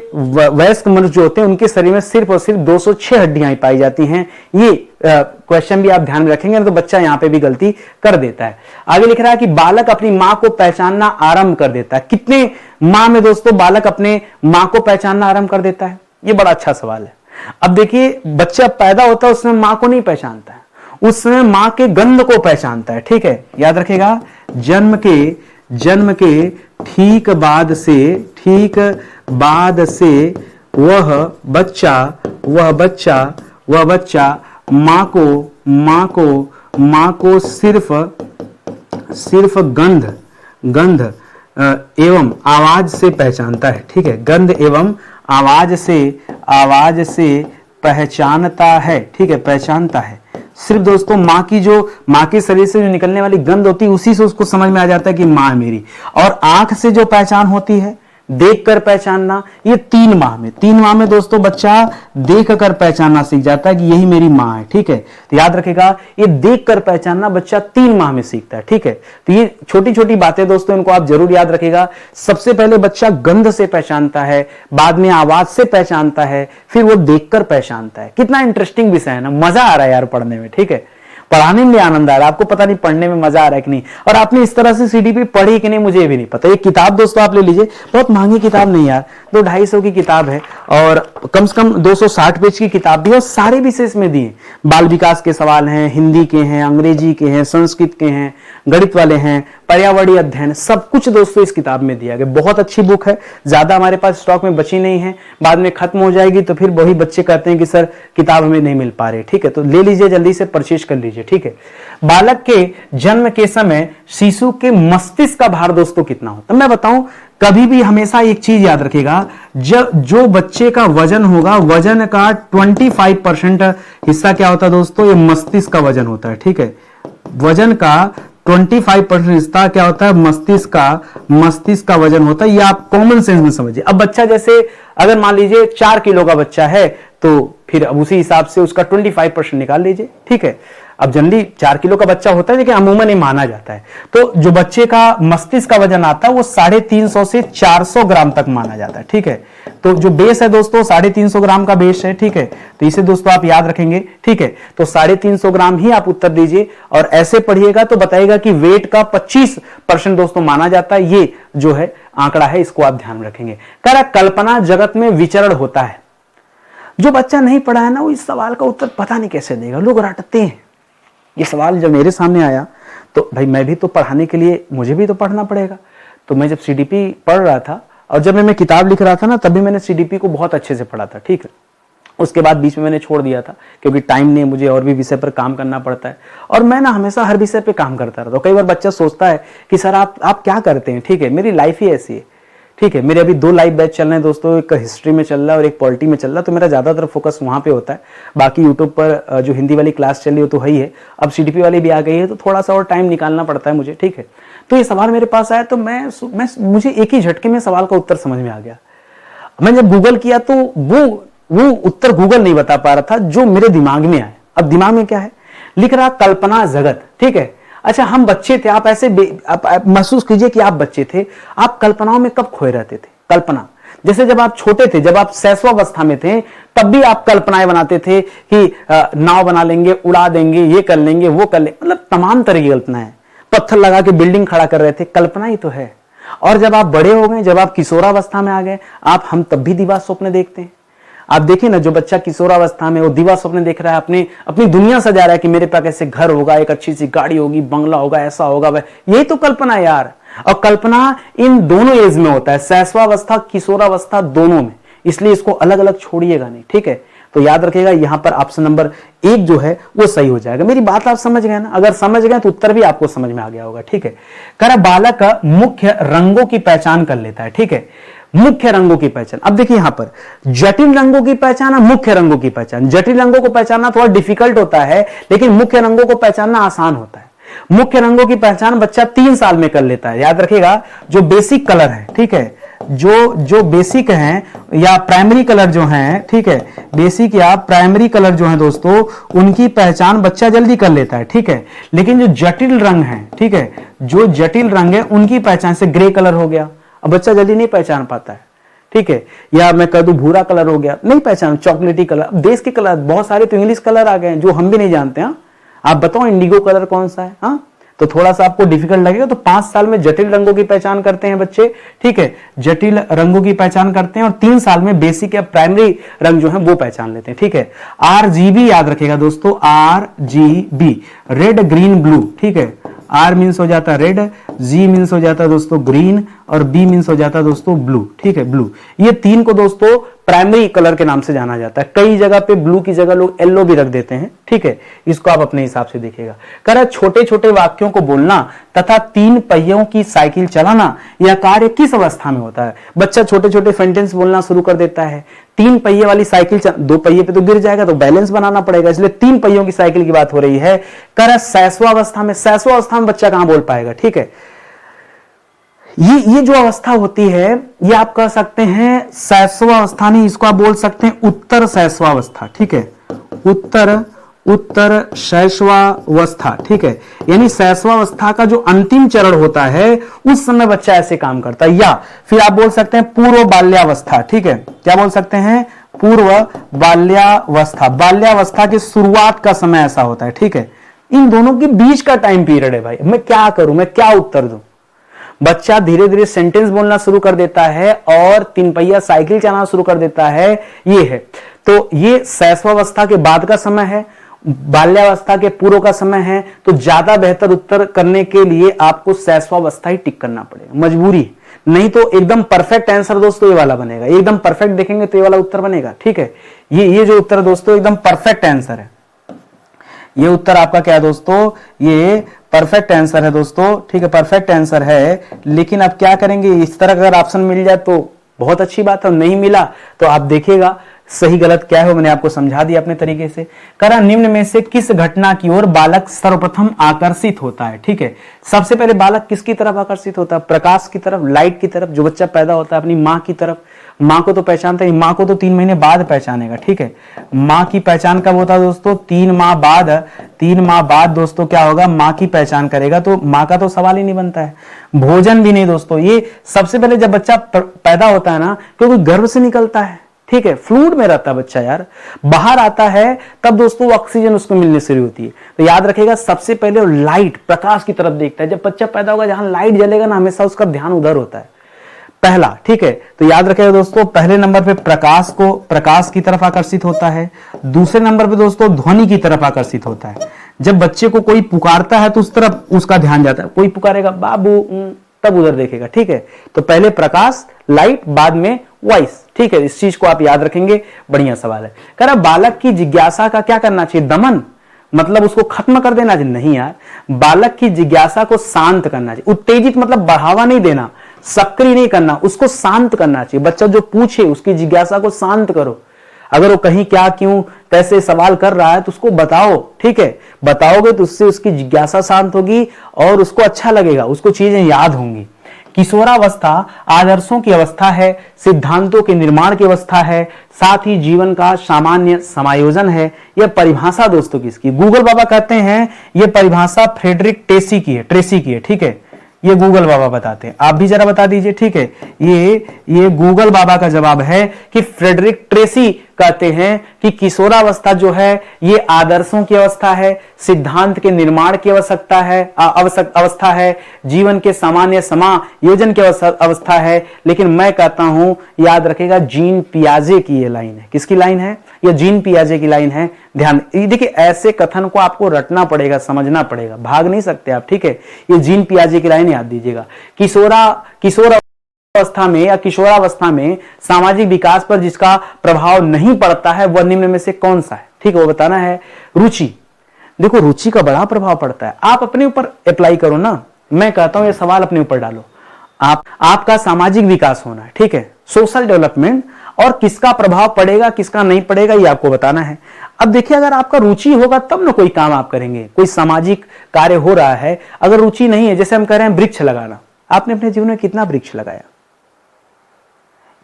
वयस्क मनुष्य जो होते हैं उनके शरीर में सिर्फ और सिर्फ 206 हड्डियां पाई जाती हैं। ये क्वेश्चन भी आप ध्यान में रखेंगे, तो बच्चा यहां पे भी गलती कर देता है। आगे लिख रहा है कि बालक अपनी मां को पहचानना आरंभ कर देता है। कितने माह में दोस्तों बालक अपने मां को पहचानना आरंभ कर देता है? ये बड़ा अच्छा सवाल है। अब देखिए, बच्चा पैदा होता है उसमें मां को नहीं पहचानता है, उस समय मां के गंध को पहचानता है। ठीक है, याद रखिएगा, जन्म के जन्म के ठीक बाद से वह बच्चा माँ को सिर्फ गंध एवं आवाज से पहचानता है। ठीक है, गंध एवं आवाज से पहचानता है। ठीक है, पहचानता है। सिर्फ दोस्तों माँ के शरीर से जो निकलने वाली गंध होती है उसी से उसको समझ में आ जाता है कि माँ है मेरी। और आंख से जो पहचान होती है, देखकर पहचानना, ये 3 माह में दोस्तों बच्चा देखकर पहचानना सीख जाता है कि यही मेरी माँ है। ठीक है, तो याद रखेगा ये देखकर पहचानना बच्चा 3 माह में सीखता है। ठीक है, तो ये छोटी छोटी बातें दोस्तों, इनको आप जरूर याद रखेगा। सबसे पहले बच्चा गंध से पहचानता है, बाद में आवाज से पहचानता है, फिर वो देखकर पहचानता है। कितना इंटरेस्टिंग विषय है ना, मजा आ रहा है यार पढ़ने में। ठीक है, पढ़ाने में आनंद आ रहा है, आपको पता नहीं पढ़ने में मजा आ रहा है कि नहीं। और आपने इस तरह से सीडीपी पढ़ी कि नहीं मुझे भी नहीं पता। ये किताब दोस्तों आप ले लीजिए, बहुत महंगी किताब नहीं यार, 200-250 की किताब है और कम से कम 260 पेज की किताब भी है और सारे विषय इसमें दिए। बाल विकास के सवाल हैं, हिंदी के हैं, अंग्रेजी के हैं, संस्कृत के हैं, गणित वाले हैं, पर्यावरणीय अध्ययन, सब कुछ दोस्तों इस किताब में दिया गया। बहुत अच्छी बुक है, ज्यादा हमारे पास स्टॉक में बची नहीं है, बाद में खत्म हो जाएगी तो फिर वही बच्चे कहते हैं कि सर किताब हमें नहीं मिल पा रही। ठीक है, तो ले लीजिए, जल्दी से परचेज कर लीजिए। ठीक है, बालक के जन्म के समय शिशु के मस्तिष्क का भार दोस्तों कितना होता है मैं बताऊं। कभी भी हमेशा एक चीज याद रखिएगा, जो बच्चे का वजन होगा, वजन का 25% हिस्सा क्या होता है दोस्तों, ये मस्तिष्क का वजन होता है। ठीक है, वजन का 25% हिस्सा क्या होता है, मस्तिष्क का वजन होता है। ये आप कॉमन सेंस में समझिए। अब बच्चा जैसे अगर मान लीजिए 4 किलो का बच्चा है तो फिर अब उसी हिसाब से उसका 25% निकाल लीजिए। ठीक है, अब जनरली 4 किलो का बच्चा होता है लेकिन अमूमन ये माना जाता है। तो जो बच्चे का मस्तिष्क का वजन आता है वो 350 से 400 ग्राम तक माना जाता है। ठीक है, तो जो बेस है दोस्तों 350 ग्राम का बेस है। ठीक है, तो इसे दोस्तों आप याद रखेंगे। ठीक है, तो 350 ग्राम ही आप उत्तर दीजिए और ऐसे पढ़िएगा तो बताइएगा कि वेट का 25% दोस्तों माना जाता है। ये जो है आंकड़ा है, इसको आप ध्यान रखेंगे। कह रहा कल्पना जगत में विचरण होता है। जो बच्चा नहीं पढ़ा है ना वो इस सवाल का उत्तर पता नहीं कैसे देगा, लोग रटते हैं। ये सवाल जब मेरे सामने आया तो भाई मैं भी तो पढ़ाने के लिए मुझे भी तो पढ़ना पड़ेगा। तो मैं जब सीडीपी पढ़ रहा था और जब मैं किताब लिख रहा था ना तभी मैंने सीडीपी को बहुत अच्छे से पढ़ा था। ठीक है, उसके बाद बीच में मैंने छोड़ दिया था क्योंकि टाइम नहीं, मुझे और भी विषय पर काम करना पड़ता है और मैं ना हमेशा हर विषय पे काम करता रहता हूँ। कई बार बच्चा सोचता है कि सर आप क्या करते हैं। ठीक है, मेरी लाइफ ही ऐसी है। ठीक है, मेरे अभी 2 लाइव बैच चल रहे हैं दोस्तों, एक हिस्ट्री में चल रहा है और एक पॉलिटी में चल रहा है। तो मेरा ज्यादातर फोकस वहां पे होता है। बाकी यूट्यूब पर जो हिंदी वाली क्लास चल रही है तो है ही है, अब सीडीपी वाली भी आ गई है तो थोड़ा सा और टाइम निकालना पड़ता है मुझे। ठीक है, तो ये सवाल मेरे पास आया तो मुझे एक ही झटके में सवाल का उत्तर समझ में आ गया। मैं जब गूगल किया तो वो उत्तर गूगल नहीं बता पा रहा था जो मेरे दिमाग में आया। अब दिमाग में क्या है, लिख रहा कल्पना जगत। ठीक है, अच्छा हम बच्चे थे, आप ऐसे आप महसूस कीजिए कि आप बच्चे थे, आप कल्पनाओं में कब खोए रहते थे। कल्पना जैसे जब आप छोटे थे, जब आप शैशवावस्था में थे तब भी आप कल्पनाएं बनाते थे कि नाव बना लेंगे, उड़ा देंगे, ये कर लेंगे, वो कर लेंगे, मतलब तमाम तरह की कल्पनाएं। पत्थर लगा के बिल्डिंग खड़ा कर रहे थे, कल्पना ही तो है। और जब आप बड़े हो गए, जब आप किशोरावस्था में आ गए, हम तब भी दिवा स्वप्न देखते हैं। आप देखिए ना, जो बच्चा किशोरावस्था में वो दिवा स्वप्न देख रहा है, अपनी दुनिया सजा रहा है कि मेरे पास ऐसे घर होगा, एक अच्छी सी गाड़ी होगी, बंगला होगा, ऐसा होगा, यही तो कल्पना है यार। और कल्पना इन दोनों एज में होता है, शैशवावस्था किशोरावस्था दोनों में, इसलिए इसको अलग अलग छोड़िएगा नहीं। ठीक है, तो याद रखिएगा यहां पर ऑप्शन नंबर 1 जो है वो सही हो जाएगा। मेरी बात आप समझ गए ना, अगर समझ गए तो उत्तर भी आपको समझ में आ गया होगा। ठीक है, कह रहा बालक मुख्य रंगों की पहचान कर लेता है। ठीक है, मुख्य रंगों की पहचान। अब देखिए यहां पर जटिल रंगों की पहचान और मुख्य रंगों की पहचान। जटिल रंगों को पहचानना थोड़ा डिफिकल्ट होता है लेकिन मुख्य रंगों को पहचानना आसान होता है। मुख्य रंगों की पहचान बच्चा 3 साल में कर लेता है। याद रखिएगा जो बेसिक कलर है, ठीक है, जो बेसिक हैं या प्राइमरी कलर जो हैं, ठीक है, बेसिक या प्राइमरी कलर जो हैं दोस्तों, उनकी पहचान बच्चा जल्दी कर लेता है। ठीक है, लेकिन जो जटिल रंग हैं, ठीक है, जो जटिल रंग है उनकी पहचान से ग्रे कलर हो गया, अब बच्चा जल्दी नहीं पहचान पाता है। ठीक है, या मैं कह दूं भूरा कलर हो गया, नहीं पहचान, चॉकलेटी कलर। अब देश के कलर बहुत सारे तो इंग्लिश कलर आ गए हैं जो हम भी नहीं जानते हैं। आप बताओ इंडिगो कलर कौन सा है? हाँ, तो थोड़ा सा आपको डिफिकल्ट लगेगा। तो 5 साल में जटिल रंगों की पहचान करते हैं बच्चे। ठीक है, जटिल रंगों की पहचान करते हैं और 3 साल में बेसिक या प्राइमरी रंग जो है वो पहचान लेते हैं। ठीक है, RGB याद रखिएगा दोस्तों, RGB, रेड ग्रीन ब्लू। ठीक है, R मीन्स हो जाता है रेड, जी मीन्स हो जाता है दोस्तों ग्रीन, और बी मीन्स हो जाता है दोस्तों ब्लू। ठीक है, ब्लू। ये तीन को दोस्तों प्राइमरी कलर के नाम से जाना जाता है। कई जगह पे ब्लू की जगह लोग येलो भी रख देते हैं। ठीक है, इसको आप अपने हिसाब से देखिएगा। कह रहा है छोटे छोटे वाक्यों को बोलना तथा तीन पहियों की साइकिल चलाना यह कार्य किस अवस्था में होता है? बच्चा छोटे छोटे सेंटेंस बोलना शुरू कर देता है। तीन पहिए वाली साइकिल, दो पहिए पे तो गिर जाएगा, तो बैलेंस बनाना पड़ेगा, इसलिए तीन पहियों की साइकिल की बात हो रही है। कह रहा है शैशवावस्था में। शैशवावस्था में बच्चा कहां बोल पाएगा? ठीक है, ये जो अवस्था होती है ये आप कह सकते हैं शैशवावस्था नहीं, इसको आप बोल सकते हैं उत्तर शैशवावस्था। ठीक है, उत्तर शैशवावस्था। ठीक है, यानी शैशवावस्था का जो अंतिम चरण होता है उस समय बच्चा ऐसे काम करता है। या फिर आप बोल सकते हैं पूर्व बाल्यावस्था। ठीक है, क्या बोल सकते हैं? पूर्व बाल्यावस्था। बाल्यावस्था की शुरुआत का समय ऐसा होता है। ठीक है, इन दोनों के बीच का टाइम पीरियड है भाई। मैं क्या करूं, मैं क्या उत्तर दूं? बच्चा धीरे धीरे सेंटेंस बोलना शुरू कर देता है और तीन पहिया साइकिल चलाना शुरू कर देता है। ये है, तो ये शैशवावस्था के बाद का समय है, बाल्यावस्था के पूर्व का समय है। तो ज्यादा बेहतर उत्तर करने के लिए आपको शैशवावस्था ही टिक करना पड़ेगा, मजबूरी। नहीं तो एकदम परफेक्ट आंसर दोस्तों ये वाला बनेगा। एकदम परफेक्ट देखेंगे तो ये वाला उत्तर बनेगा। ठीक है, ये जो उत्तर दोस्तों एकदम परफेक्ट आंसर है। ये उत्तर आपका क्या है दोस्तों? ये परफेक्ट आंसर है दोस्तों। ठीक है, परफेक्ट आंसर है। लेकिन अब क्या करेंगे, इस तरह का अगर ऑप्शन मिल जाए तो बहुत अच्छी बात है, नहीं मिला तो आप देखिएगा सही गलत क्या है, मैंने आपको समझा दिया अपने तरीके से। करा निम्न में से किस घटना की ओर बालक सर्वप्रथम आकर्षित होता है? ठीक है, सबसे पहले बालक किसकी तरफ आकर्षित होता है? प्रकाश की तरफ, लाइट की तरफ। जो बच्चा पैदा होता है अपनी माँ की तरफ, माँ को तो पहचानता है, माँ को तो 3 महीने बाद पहचानेगा। ठीक है, माँ की पहचान कब होता है दोस्तों? 3 माह बाद। 3 माह बाद दोस्तों क्या होगा? माँ की पहचान करेगा। तो माँ का तो सवाल ही नहीं बनता है। भोजन भी नहीं दोस्तों। ये सबसे पहले जब बच्चा पैदा होता है ना, क्योंकि गर्भ से निकलता है। ठीक है, फ्लूइड में रहता है बच्चा यार, बाहर आता है तब दोस्तों ऑक्सीजन उसको मिलने शुरू होती है। तो याद रखिएगा सबसे पहले लाइट, प्रकाश की तरफ देखता है। जब बच्चा पैदा होगा जहां लाइट जलेगा ना, हमेशा उसका ध्यान उधर होता है पहला। ठीक है, तो याद रखिएगा दोस्तों पहले नंबर पे प्रकाश की तरफ आकर्षित होता है। दूसरे नंबर पे दोस्तों ध्वनि की तरफ आकर्षित होता है। जब बच्चे को कोई पुकारता है तो उस तरफ उसका ध्यान जाता है। कोई पुकारेगा बाबू, तब उधर देखेगा। ठीक है, तो पहले प्रकाश, लाइट, बाद में वॉइस। ठीक है, इस चीज को आप याद रखेंगे। बढ़िया सवाल है। कह रहा बालक की जिज्ञासा का क्या करना चाहिए? दमन, मतलब उसको खत्म कर देना चाहिए? नहीं यार, बालक की जिज्ञासा को शांत करना चाहिए। उत्तेजित मतलब बढ़ावा नहीं देना, सक्रिय नहीं करना, उसको शांत करना चाहिए। बच्चा जो पूछे उसकी जिज्ञासा को शांत करो। अगर वो कहीं क्या क्यों कैसे सवाल कर रहा है तो उसको बताओ। ठीक है, बताओगे तो उससे उसकी जिज्ञासा शांत होगी और उसको अच्छा लगेगा, उसको चीजें याद होंगी। किशोरावस्था आदर्शों की अवस्था है, सिद्धांतों के निर्माण की अवस्था है, साथ ही जीवन का सामान्य समायोजन है। यह परिभाषा दोस्तों किसकी? गूगल बाबा कहते हैं यह परिभाषा फ्रेडरिक ट्रेसी की है। ठीक है, ये गूगल बाबा बताते हैं, आप भी जरा बता दीजिए। ठीक है, ये गूगल बाबा का जवाब है कि फ्रेडरिक ट्रेसी कहते हैं कि किशोरावस्था जो है ये आदर्शों की अवस्था है, सिद्धांत के निर्माण की अवस्था है, जीवन के सामान्य समायोजन की अवस्था है। लेकिन मैं कहता हूं याद रखेगा जीन पियाजे की ये लाइन है। किसकी लाइन है? ये जीन पियाजे की लाइन है। ध्यान देखिए, ऐसे कथन को आपको रटना पड़ेगा, समझना पड़ेगा, भाग नहीं सकते आप। ठीक है, ये जीन पियाजे की लाइन याद दीजिएगा। किशोर अवस्था में या किशोरावस्था में सामाजिक विकास पर जिसका प्रभाव नहीं पड़ता है वह निम्न में से कौन सा है? ठीक है, वो बताना है। रुचि, देखो रुचि का बड़ा प्रभाव पड़ता है। आप अपने ऊपर अप्लाई करो ना, मैं कहता हूं ये सवाल अपने ऊपर डालो। आपका सामाजिक विकास होना है। ठीक है, सोशल डेवलपमेंट, और किसका प्रभाव पड़ेगा किसका नहीं पड़ेगा ये आपको बताना है। अब देखिए, अगर आपका रुचि होगा तब ना कोई काम आप करेंगे, कोई सामाजिक कार्य हो रहा है। अगर रुचि नहीं है, जैसे हम कह रहे हैं वृक्ष लगाना, आपने अपने जीवन में कितना वृक्ष लगाया?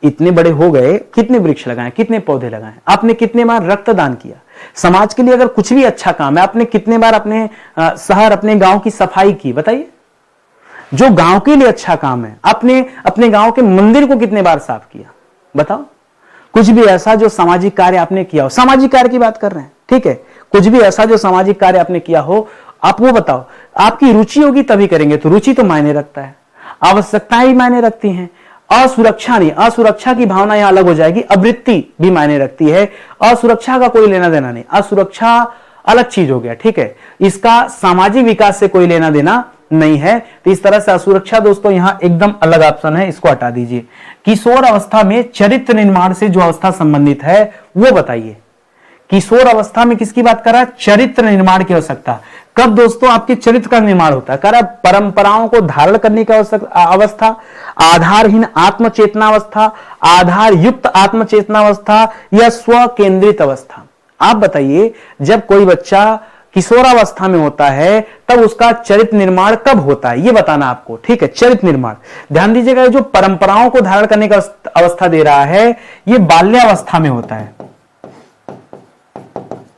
इतने बड़े हो गए, कितने वृक्ष लगाए, कितने पौधे लगाए? आपने कितने बार रक्तदान किया? समाज के लिए अगर कुछ भी अच्छा काम है, आपने कितने बार अपने शहर, अपने गांव की सफाई की? बताइए। जो गांव के लिए अच्छा काम है, आपने अपने गांव के मंदिर को कितने बार साफ किया? बताओ। कुछ भी ऐसा जो सामाजिक कार्य आपने किया हो, सामाजिक कार्य की बात कर रहे हैं। ठीक है, कुछ भी ऐसा जो सामाजिक कार्य आपने किया हो, आप वो बताओ। आपकी रुचि होगी तभी करेंगे, तो रुचि तो मायने रखता है, आवश्यकताएं भी मायने रखती हैं। असुरक्षा नहीं, असुरक्षा की भावना यहां अलग हो जाएगी। आवृत्ति भी मायने रखती है, असुरक्षा का कोई लेना देना नहीं, असुरक्षा अलग चीज हो गया। ठीक है, इसका सामाजिक विकास से कोई लेना देना नहीं है। तो इस तरह से असुरक्षा दोस्तों यहां एकदम अलग ऑप्शन है, इसको हटा दीजिए। किशोर अवस्था में चरित्र निर्माण से जो अवस्था संबंधित है वो बताइए। किशोर अवस्था में किसकी बात कर रहा है? चरित्र निर्माण की आवश्यकता। कब दोस्तों आपके चरित्र का निर्माण होता है? कह रहा परंपराओं को धारण करने की अवस्था, आधारहीन आत्मचेतना अवस्था, आधार युक्त आत्मचेतना अवस्था या स्व केंद्रित अवस्था। आप बताइए, जब कोई बच्चा किशोरावस्था में होता है तब उसका चरित्र निर्माण कब होता है, ये बताना आपको, ठीक है। चरित्र निर्माण ध्यान दीजिएगा, जो परंपराओं को धारण करने का अवस्था दे रहा है ये बाल्यावस्था में होता है।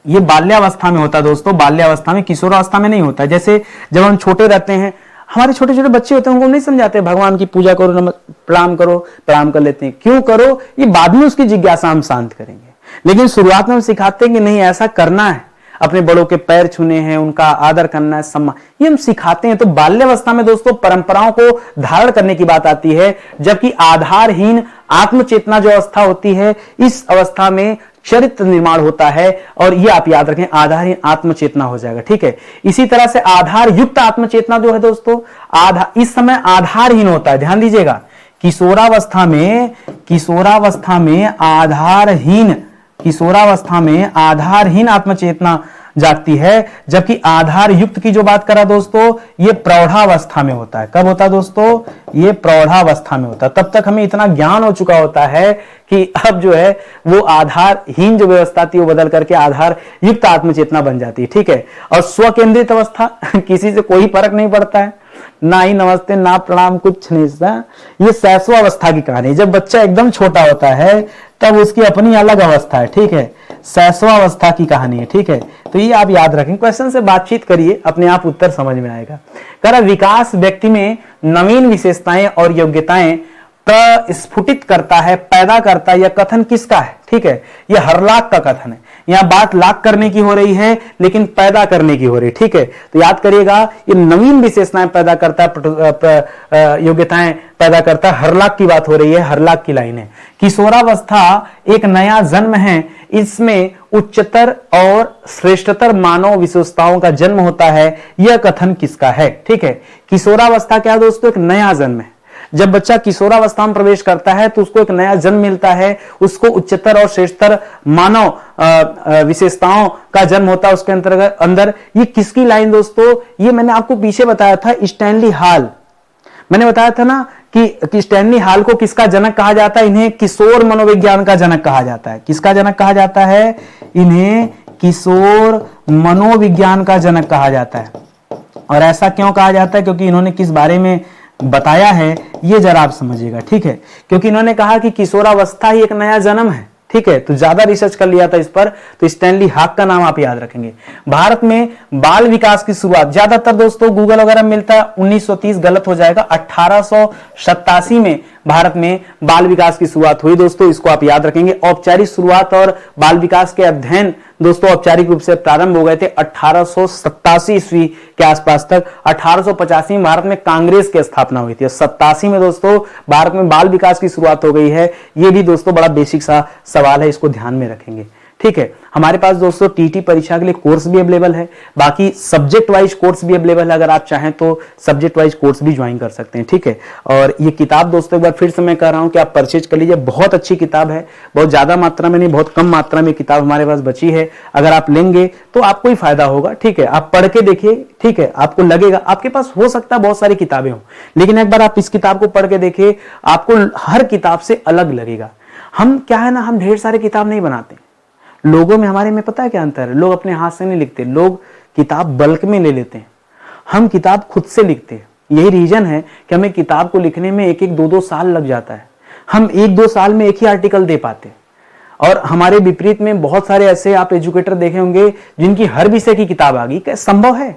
ये बाल्यावस्था में होता है दोस्तों, बाल्यावस्था में, किशोरावस्था में नहीं होता। जैसे जब हम छोटे रहते हैं, हमारे छोटे छोटे बच्चे होते हैं, उनको नहीं समझाते भगवान की पूजा करो, प्रणाम करो, प्रणाम कर लेते हैं। क्यों करो? ये बाद में उसकी जिज्ञासा हम शांत करेंगे, लेकिन शुरुआत में हम सिखाते हैं कि नहीं ऐसा करना है, अपने बड़ों के पैर छूने हैं, उनका आदर करना है, सम्मान, ये हम सिखाते हैं। तो बाल्यावस्था में दोस्तों परंपराओं को धारण करने की बात आती है, जबकि आधारहीन आत्मचेतना जो अवस्था होती है, इस अवस्था में चरित्र निर्माण होता है। और ये आप याद रखें, आधारहीन आत्मचेतना हो जाएगा, ठीक है। इसी तरह से आधार युक्त आत्मचेतना जो है दोस्तों, इस समय आधारहीन होता है। ध्यान दीजिएगा, किशोरावस्था में आधारहीन आत्मचेतना जागती है, जबकि आधार युक्त की जो बात करा दोस्तों, ये प्रौढ़ावस्था में होता है। कब होता है दोस्तों? ये प्रौढ़ावस्था में होता है। तब तक हमें इतना ज्ञान हो चुका होता है कि अब जो है वो आधारहीन जो व्यवस्था थी वो बदल करके आधार युक्त आत्मचेतना बन जाती है, ठीक है। और स्वकेंद्रित अवस्था किसी से कोई फर्क नहीं पड़ता है, ना ही नमस्ते ना प्रणाम, कुछ नहीं सा। ये शैशवावस्था की कहानी, जब बच्चा एकदम छोटा होता है तब उसकी अपनी अलग अवस्था है, ठीक है। शैशवावस्था की कहानी है, ठीक है। तो ये आप याद रखें, क्वेश्चन से बातचीत करिए, अपने आप उत्तर समझ में आएगा। कह रहा विकास व्यक्ति में नवीन विशेषताएं और योग्यताएं प्रस्फुटित करता है, पैदा करता है। यह कथन किसका है? ठीक है, यह हरलाख का कथन है। यहां बात लाख करने की हो रही है लेकिन पैदा करने की हो रही है, ठीक है। तो याद करिएगा, ये नवीन विशेषताएं पैदा करता है, योग्यताएं पैदा करता है, हरलाख की बात हो रही है, हरलाख की लाइन है। किशोरावस्था एक नया जन्म है, इसमें उच्चतर और श्रेष्ठतर मानव विशेषताओं का जन्म होता है। यह कथन किसका है? ठीक है, किशोरावस्था क्या दोस्तों? एक नया जन्म है। जब बच्चा किशोरावस्था में प्रवेश करता है तो उसको एक नया जन्म मिलता है, उसको उच्चतर और श्रेष्ठतर मानव विशेषताओं का जन्म होता है उसके अंदर। ये किसकी लाइन दोस्तों? ये मैंने आपको पीछे बताया था, स्टैनली हॉल। मैंने बताया था ना कि स्टैनली हॉल को किसका जनक कहा जाता है? इन्हें किशोर मनोविज्ञान का जनक कहा जाता है। किसका जनक कहा जाता है? इन्हें किशोर मनोविज्ञान का जनक कहा जाता है। और ऐसा क्यों कहा जाता है? क्योंकि इन्होंने किस बारे में बताया है ये जरा आप समझिएगा, ठीक है। क्योंकि इन्होंने कहा कि किशोरावस्था ही एक नया जन्म है, ठीक है। तो ज्यादा रिसर्च कर लिया था इस पर, तो स्टैनली हॉक का नाम आप याद रखेंगे। भारत में बाल विकास की शुरुआत ज्यादातर दोस्तों गूगल वगैरह मिलता है 1930, गलत हो जाएगा, 1887 में भारत में बाल विकास की शुरुआत हुई दोस्तों, इसको आप याद रखेंगे। औपचारिक शुरुआत और बाल विकास के अध्ययन दोस्तों औपचारिक रूप से प्रारंभ हो गए थे 1887 ईस्वी के आसपास तक। 1885 में भारत में कांग्रेस की स्थापना हुई थी। 87 में दोस्तों भारत में बाल विकास की शुरुआत हो गई है। ये भी दोस्तों बड़ा बेसिक सा सवाल है, इसको ध्यान में रखेंगे, ठीक है। हमारे पास दोस्तों टीटी परीक्षा के लिए कोर्स भी अवेलेबल है, बाकी सब्जेक्ट वाइज कोर्स भी अवेलेबल है। अगर आप चाहें तो सब्जेक्ट वाइज कोर्स भी ज्वाइन कर सकते हैं, ठीक है। और ये किताब दोस्तों एक बार फिर से मैं कह रहा हूं कि आप परचेज कर लीजिए, बहुत अच्छी किताब है। बहुत ज्यादा मात्रा में नहीं, बहुत कम मात्रा में किताब हमारे पास बची है। अगर आप लेंगे तो आपको ही फायदा होगा, ठीक है। आप पढ़ के देखिए, ठीक है, आपको लगेगा आपके पास हो सकता है बहुत सारी किताबें हो, लेकिन एक बार आप इस किताब को पढ़ के देखिए, आपको हर किताब से अलग लगेगा। हम क्या है ना, हम ढेर सारे किताब नहीं बनाते। लोगों में हमारे में पता है क्या अंतर है? लोग अपने हाथ से नहीं लिखते, लोग किताब बल्क में ले लेते हैं। हम किताब खुद से लिखते हैं। यही रीजन है कि हमें किताब को लिखने में 1-2 साल लग जाता है। हम 1-2 साल में एक ही आर्टिकल दे पाते। और हमारे विपरीत में बहुत सारे ऐसे आप एजुकेटर देखे होंगे जिनकी हर विषय की किताब आ गई। क्या संभव है?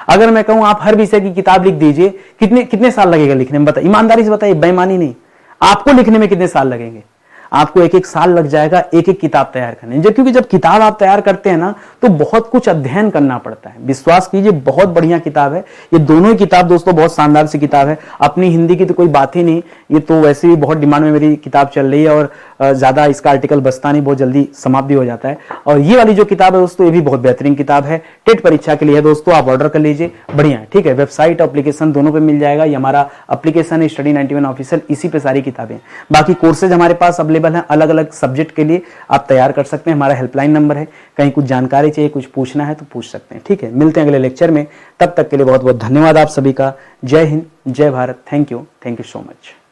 अगर मैं कहूं आप हर विषय की किताब लिख दीजिए, कितने साल लगेगा लिखने में? बताइए, ईमानदारी से बताइए, बेईमानी नहीं। आपको लिखने में कितने साल लगेंगे? आपको 1-1 साल लग जाएगा एक किताब तैयार करने। क्योंकि जब किताब आप तैयार करते हैं ना तो बहुत कुछ अध्ययन करना पड़ता है। विश्वास कीजिए, बहुत बढ़िया किताब है। ये दोनों ही किताब दोस्तों बहुत शानदार सी किताब है। अपनी हिंदी की तो कोई बात ही नहीं, ये तो वैसे भी बहुत डिमांड में मेरी किताब चल रही है। और ज़्यादा इसका आर्टिकल बचता नहीं, बहुत जल्दी समाप्त भी हो जाता है। और ये वाली जो किताब है दोस्तों, ये भी बहुत बेहतरीन किताब है, टेट परीक्षा के लिए है दोस्तों, आप ऑर्डर कर लीजिए, बढ़िया है, ठीक है। वेबसाइट एप्लीकेशन दोनों पे मिल जाएगा, ये हमारा एप्लीकेशन है स्टडी 91 ऑफिशियल, इसी पे सारी किताबें। बाकी कोर्सेज हमारे पास अवेलेबल हैं अलग अलग सब्जेक्ट के लिए, आप तैयार कर सकते हैं। हमारा हेल्पलाइन नंबर है, कहीं कुछ जानकारी चाहिए, कुछ पूछना है तो पूछ सकते हैं, ठीक है। मिलते हैं अगले लेक्चर में, तब तक के लिए बहुत बहुत धन्यवाद आप सभी का। जय हिंद, जय Bharat, thank you so much.